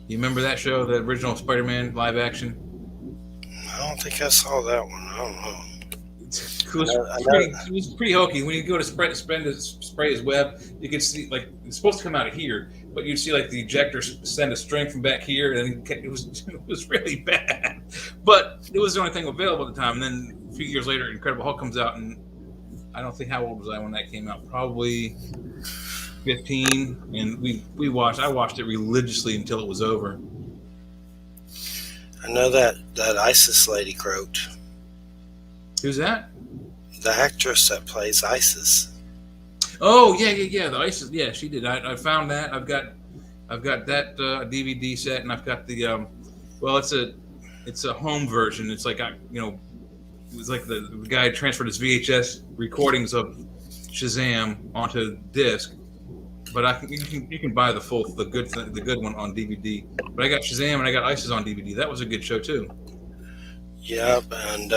You remember that show, the original Spider-Man live action? I don't think I saw that one. I don't know. It was pretty hokey. When you go to spray his web, you could see, like, it's supposed to come out of here, but you'd see like the ejector send a string from back here, and it was really bad. But it was the only thing available at the time. And then a few years later, Incredible Hulk comes out, and I don't think, how old was I when that came out? Probably 15, and I watched it religiously until it was over. I know that ISIS lady croaked. Who's that? The actress that plays ISIS. Oh yeah. The ISIS. Yeah, she did. I found that. I've got that DVD set, and I've got the it's a home version. It's like it was like the guy transferred his VHS recordings of Shazam onto disc. But you can buy the good one on DVD. But I got Shazam and I got ISIS on DVD. That was a good show too. Yep, and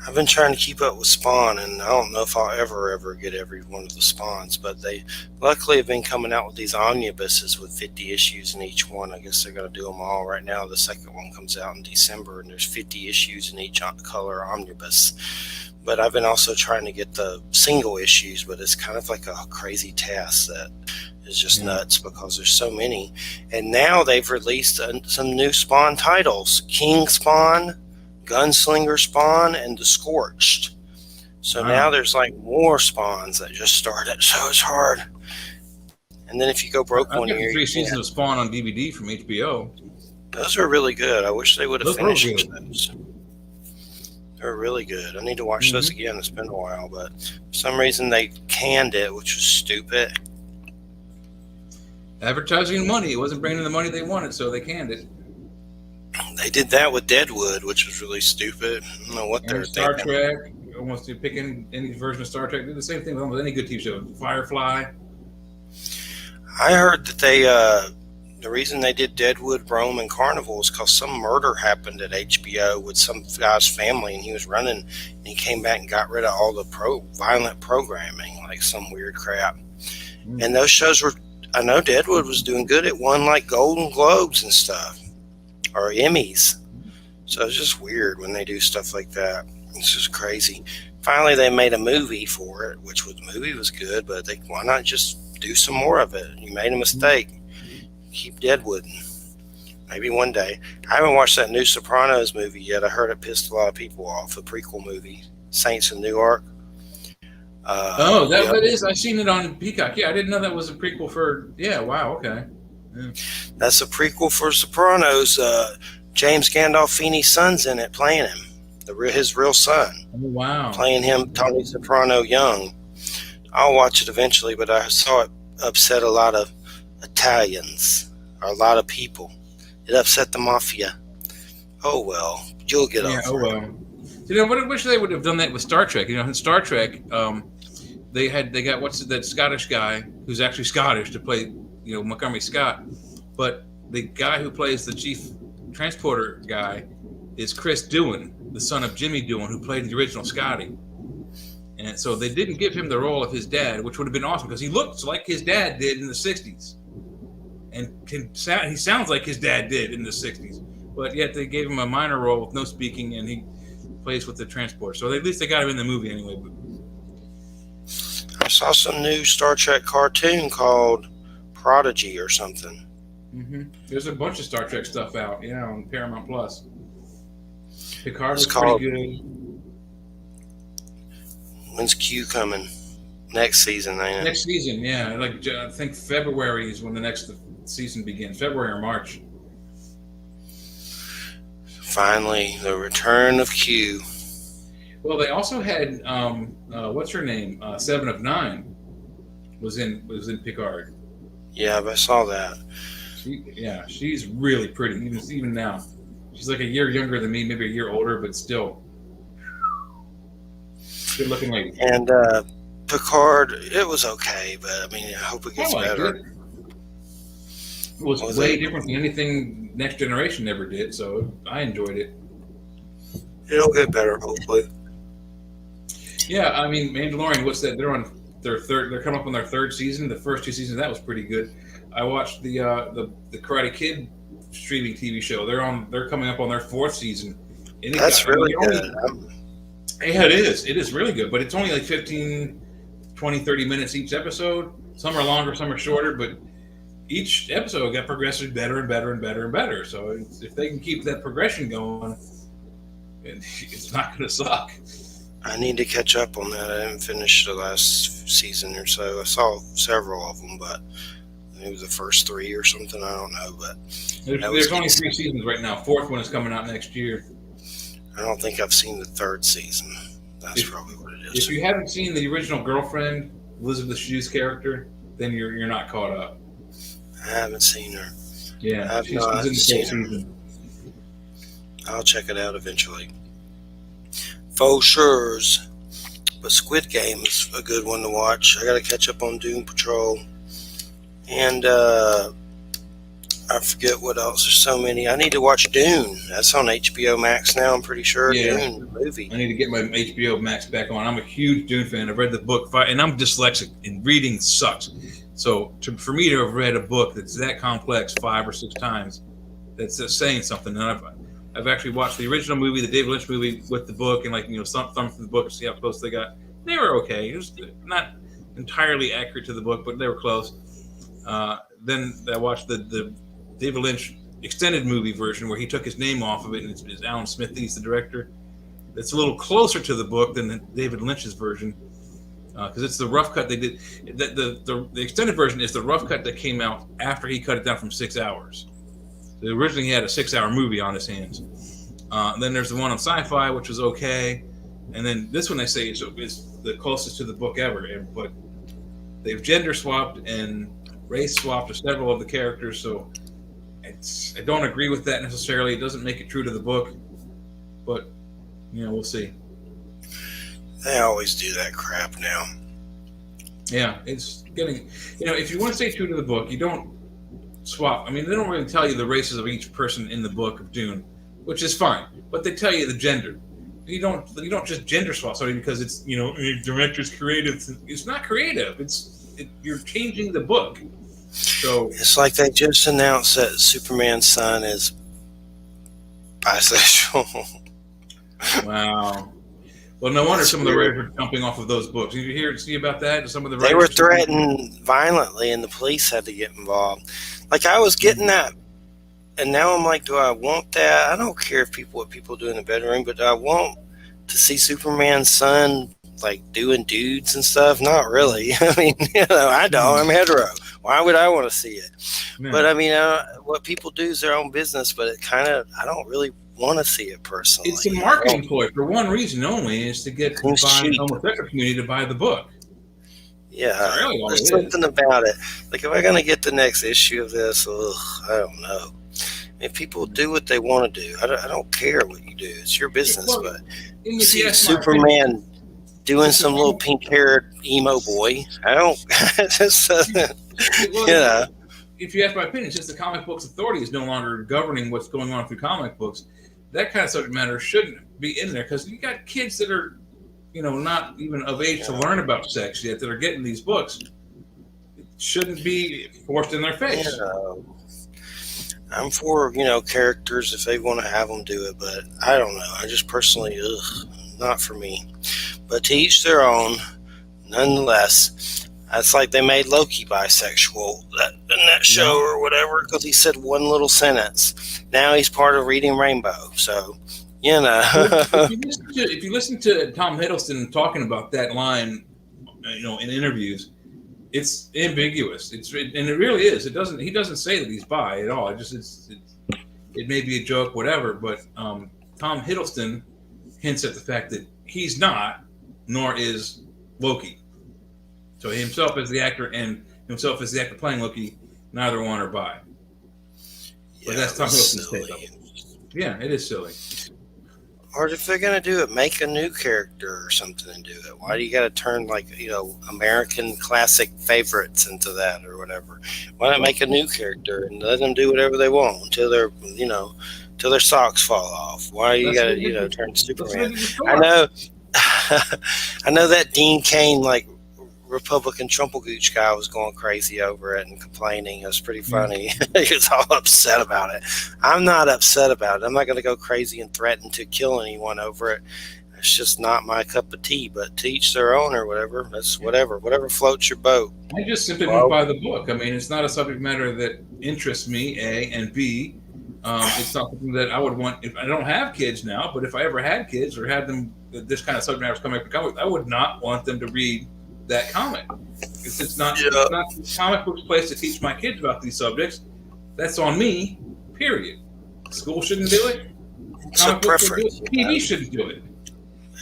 I've been trying to keep up with Spawn, and I don't know if I'll ever get every one of the Spawns, but they luckily have been coming out with these omnibuses with 50 issues in each one. I guess they're going to do them all right now. The second one comes out in December, and there's 50 issues in each color omnibus. But I've been also trying to get the single issues, but it's kind of like a crazy task that is just nuts because there's so many. And now they've released some new Spawn titles: King Spawn, Gunslinger Spawn, and The Scorched. So now there's like more Spawns that just started, so it's hard. And then if you go broke one year, 3 seasons of Spawn on DVD from HBO. Those are really good. I wish they would have finished those. They're really good. I need to watch those again. It's been a while, but for some reason they canned it, which was stupid. Advertising money. It wasn't bringing in the money they wanted, so they canned it. They did that with Deadwood, which was really stupid. I don't know what they're Star thinking. Trek. Almost you pick any version of Star Trek. Do the same thing with almost any good TV show. Firefly. I heard that the reason they did Deadwood, Rome, and Carnival is because some murder happened at HBO with some guy's family, and he was running, and he came back and got rid of all the violent programming, like some weird crap. And those shows were, I know Deadwood was doing good. It won like Golden Globes and stuff, or Emmys. So it's just weird when they do stuff like that. It's just crazy. Finally, they made a movie for it, which the movie was good, but why not just do some more of it? You made a mistake. Keep Deadwood. Maybe one day. I haven't watched that new Sopranos movie yet. I heard it pissed a lot of people off. The prequel movie, Saints in Newark. That is. I've seen it on Peacock. Yeah, I didn't know that was a prequel for. Yeah, wow. Okay. Yeah. That's a prequel for Sopranos. James Gandolfini's son's in it, playing him. His real son. Oh, wow. Playing him, Tony Soprano, young. I'll watch it eventually, but I saw it upset a lot of Italians, or a lot of people. It upset the mafia. Oh well, you'll get over it. Oh well. I wish they would have done that with Star Trek. In Star Trek, they got that Scottish guy who's actually Scottish to play Montgomery Scott, but the guy who plays the chief transporter guy is Chris Doohan, the son of Jimmy Doohan, who played the original Scotty. And so they didn't give him the role of his dad, which would have been awesome because he looks like his dad did in the 60s. And he sounds like his dad did in the 60s. But yet they gave him a minor role with no speaking, and he plays with the transporter. So at least they got him in the movie anyway. I saw some new Star Trek cartoon called Prodigy or something. Mm-hmm. There's a bunch of Star Trek stuff out, on Paramount Plus. Picard was pretty good. When's Q coming? Next season, ain't it? Next season, yeah. I think February is when the next season begins. February or March. Finally, the return of Q. Well, they also had what's her name? 7 of 9 was in Picard. Yeah, I saw that. She's really pretty, even now. She's like a year younger than me, maybe a year older, but still good looking lady. And Picard, it was okay, but I hope it gets better. It was way different than anything Next Generation ever did, so I enjoyed it. It'll get better, hopefully. Yeah, Mandalorian. What's that? They're on their third. They're coming up on their third season. The first 2 seasons that was pretty good. I watched the Karate Kid streaming TV show. They're coming up on their 4th season. And that's really good. Yeah, it is. It is really good, but it's only like 15, 20, 30 minutes each episode. Some are longer, some are shorter, but each episode got progressively better and better and better and better. So if they can keep that progression going, it's not going to suck. I need to catch up on that. I haven't finished the last season or so. I saw several of them, but it was the first 3 or something. I don't know, but there's only 3 seasons right now. 4th one is coming out next year. I don't think I've seen the 3rd season. That's probably what it is. If you haven't seen the original Girlfriend, Elizabeth Shue's character, then you're not caught up. I haven't seen her. Yeah, she's in the 4th season. I'll check it out eventually. Faux sures. But Squid Game is a good one to watch. I got to catch up on Doom Patrol. And I forget what else. There's so many. I need to watch Dune. That's on HBO Max now, I'm pretty sure. Yeah. Dune, the movie. I need to get my HBO Max back on. I'm a huge Dune fan. I've read the book, and I'm dyslexic, and reading sucks. So for me to have read a book that's that complex 5 or 6 times, that's saying something. And I've actually watched the original movie, the David Lynch movie, with the book, and thumb through the book and see how close they got. They were okay. It was not entirely accurate to the book, but they were close. Then I watched the David Lynch extended movie version where he took his name off of it, and it's Alan Smith. He's the director. It's a little closer to the book than David Lynch's version because it's the rough cut they did. The extended version is the rough cut that came out after he cut it down from 6 hours. So originally he had a 6-hour movie on his hands. Then there's the one on Sci-Fi, which was okay, and then this one they say is the closest to the book ever. But they've gender swapped and race swapped to several of the characters, so I don't agree with that necessarily. It doesn't make it true to the book, but we'll see. They always do that crap now. Yeah, it's getting. If you want to stay true to the book, you don't swap. I mean, they don't really tell you the races of each person in the book of Dune, which is fine. But they tell you the gender. You don't just gender swap somebody because it's the director's creative. It's not creative. You're changing the book. So it's like they just announced that Superman's son is bisexual. Wow. Well, no wonder some of the writers are jumping off of those books. Did you see about that? Some of the writers they were threatened violently, and the police had to get involved. Like, I was getting that, and now I'm like, do I want that? I don't care what people do in the bedroom, but do I want to see Superman's son like doing dudes and stuff? Not really. I mean, I don't. I'm hetero. Why would I want to see it? Yeah. But I mean, what people do is their own business. But I don't really want to see it personally. It's a marketing ploy for one reason only, is to get the homosexual community to buy the book. Yeah, really there's something about it. Like, if I'm going to get the next issue of this, I don't know. If people do what they want to do, I don't care what you do. It's your business. Well, but see Superman doing some little pink-haired emo boy, I don't. Just, if you ask my opinion, since the comic books authority is no longer governing what's going on through comic books, that kind of subject matter shouldn't be in there, because you got kids that are, not even of age to learn about sex yet that are getting these books. It shouldn't be forced in their face. I'm for, characters if they want to have them do it, but I don't know. I just personally, not for me. But to each their own, nonetheless. It's like they made Loki bisexual in that show or whatever, because he said one little sentence. Now he's part of Reading Rainbow, so, If you listen to Tom Hiddleston talking about that line, in interviews, it's ambiguous. And it really is. He doesn't say that he's bi at all. It may be a joke, whatever. But Tom Hiddleston hints at the fact that he's not, nor is Loki. So himself as the actor and himself as the actor playing Loki, neither one are bi. But that's Tom Hiddleston's take of it. Yeah, it is silly. Or if they're going to do it, make a new character or something and do it. Why do you got to turn, American classic favorites into that or whatever? Why not make a new character and let them do whatever they want until till their socks fall off? Why you got to, turn Superman? I know that Dean Cain, Republican Trumplegooch guy was going crazy over it and complaining. It was pretty funny. He was all upset about it. I'm not upset about it. I'm not going to go crazy and threaten to kill anyone over it. It's just not my cup of tea, but to each their own or whatever. That's whatever floats your boat. I just simply won't buy the book. I mean, it's not a subject matter that interests me, A, and B, it's not something that I would want. If I don't have kids now, but if I ever had kids or had them, this kind of subject matter was coming up, I would not want them to read that comic. It's not the comic book's place to teach my kids about these subjects. That's on me, period. School shouldn't do it. It's a preference. TV shouldn't do it.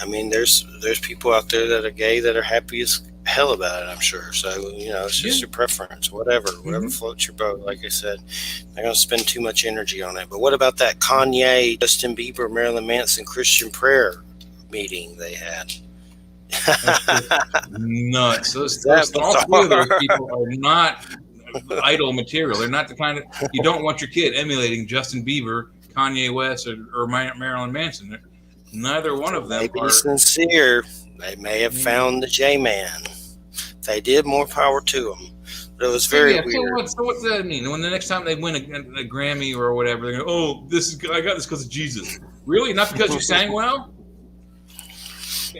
I mean, there's people out there that are gay that are happy as hell about it, I'm sure. So, it's just your preference, whatever floats your boat. Like I said, they're going to spend too much energy on it. But what about that Kanye, Justin Bieber, Marilyn Manson Christian prayer meeting they had? Nuts. Those all three of those people are not idol material. They're not the kind of, you don't want your kid emulating Justin Bieber, Kanye West, or Marilyn Manson. Neither one of them are sincere. They may have found the J-Man. If they did, more power to them. But it was very weird. So what does that mean? When the next time they win a Grammy or whatever, they're going, I got this because of Jesus. Really? Not because you sang well?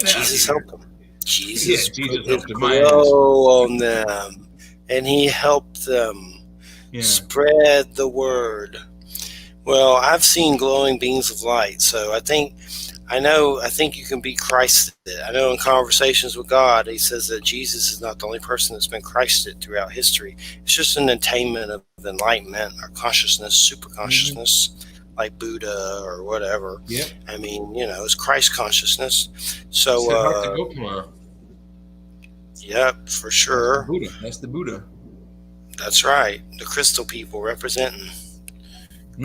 Jesus helped them. Jesus helped them on them, and he helped them spread the word. Well, I've seen glowing beams of light, so I think you can be Christed. I know in conversations with God, he says that Jesus is not the only person that's been Christed throughout history. It's just an attainment of enlightenment or consciousness, super consciousness. Like Buddha or whatever. Yeah. I mean, it's Christ consciousness. So, yep, for sure. That's the Buddha. That's right. The crystal people representing.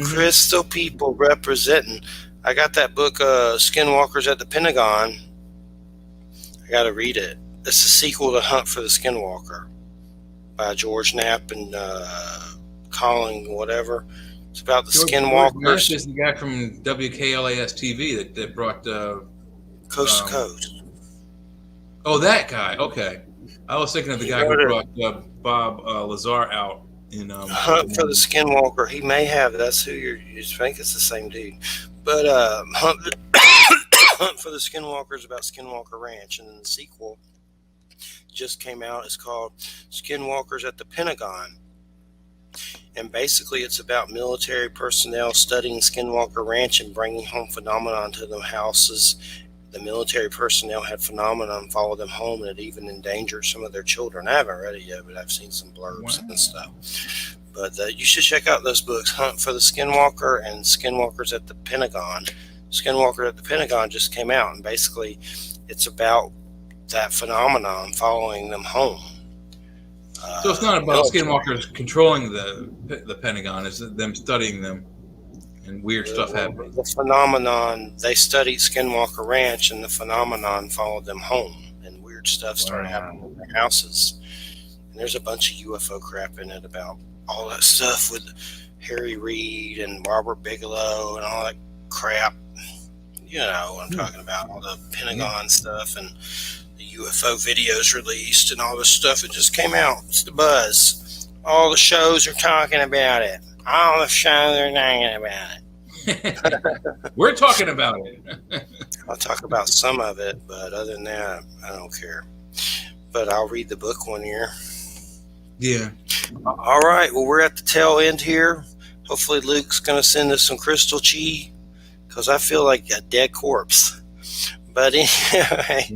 Crystal people representing. I got that book, Skinwalkers at the Pentagon. I got to read it. It's a sequel to Hunt for the Skinwalker by George Knapp and calling whatever. It's about the George skinwalkers, is the guy from WKLAS TV that brought. coast to coast. Oh, that guy. Okay, I was thinking of the He guy who wrote it. brought Bob Lazar out in. Hunt for the Skinwalker. He may have. That's who you think it's the same dude. But Hunt for the Skinwalker is about Skinwalker Ranch, and then the sequel just came out. It's called Skinwalkers at the Pentagon. And basically, it's about military personnel studying Skinwalker Ranch and bringing home phenomenon to the houses. The military personnel had phenomenon follow them home, and it even endangered some of their children. I haven't read it yet, but I've seen some blurbs and stuff. But you should check out those books, Hunt for the Skinwalker and Skinwalkers at the Pentagon. Skinwalker at the Pentagon just came out, and basically it's about that phenomenon following them home. So it's not about skinwalkers controlling the Pentagon; it's them studying them and weird stuff happening. The phenomenon, they studied Skinwalker Ranch, and the phenomenon followed them home, and weird stuff started happening in their houses. And there's a bunch of UFO crap in it about all that stuff with Harry Reid and Robert Bigelow and all that crap. You know what I'm talking about, all the Pentagon stuff and UFO videos released and all this stuff. It just came out. It's the buzz. All the shows are talking about it. All the shows are talking about it. We're talking about it. I'll talk about some of it, but other than that, I don't care. But I'll read the book one year. Yeah. All right. Well, we're at the tail end here. Hopefully Luke's going to send us some crystal chi, because I feel like a dead corpse. But anyway,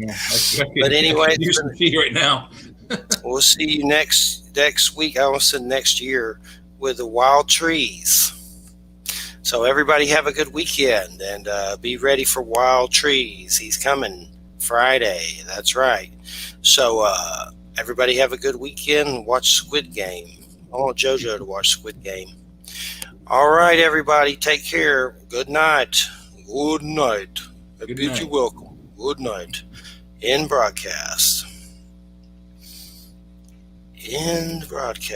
right now. We'll see you next week. I almost said next year with the wild trees. So everybody have a good weekend and be ready for Wild Trees. He's coming Friday. That's right. So everybody have a good weekend. Watch Squid Game. I want JoJo to watch Squid Game. All right, everybody. Take care. Good night. Good night. I bid you welcome. Good night. End broadcast. End broadcast.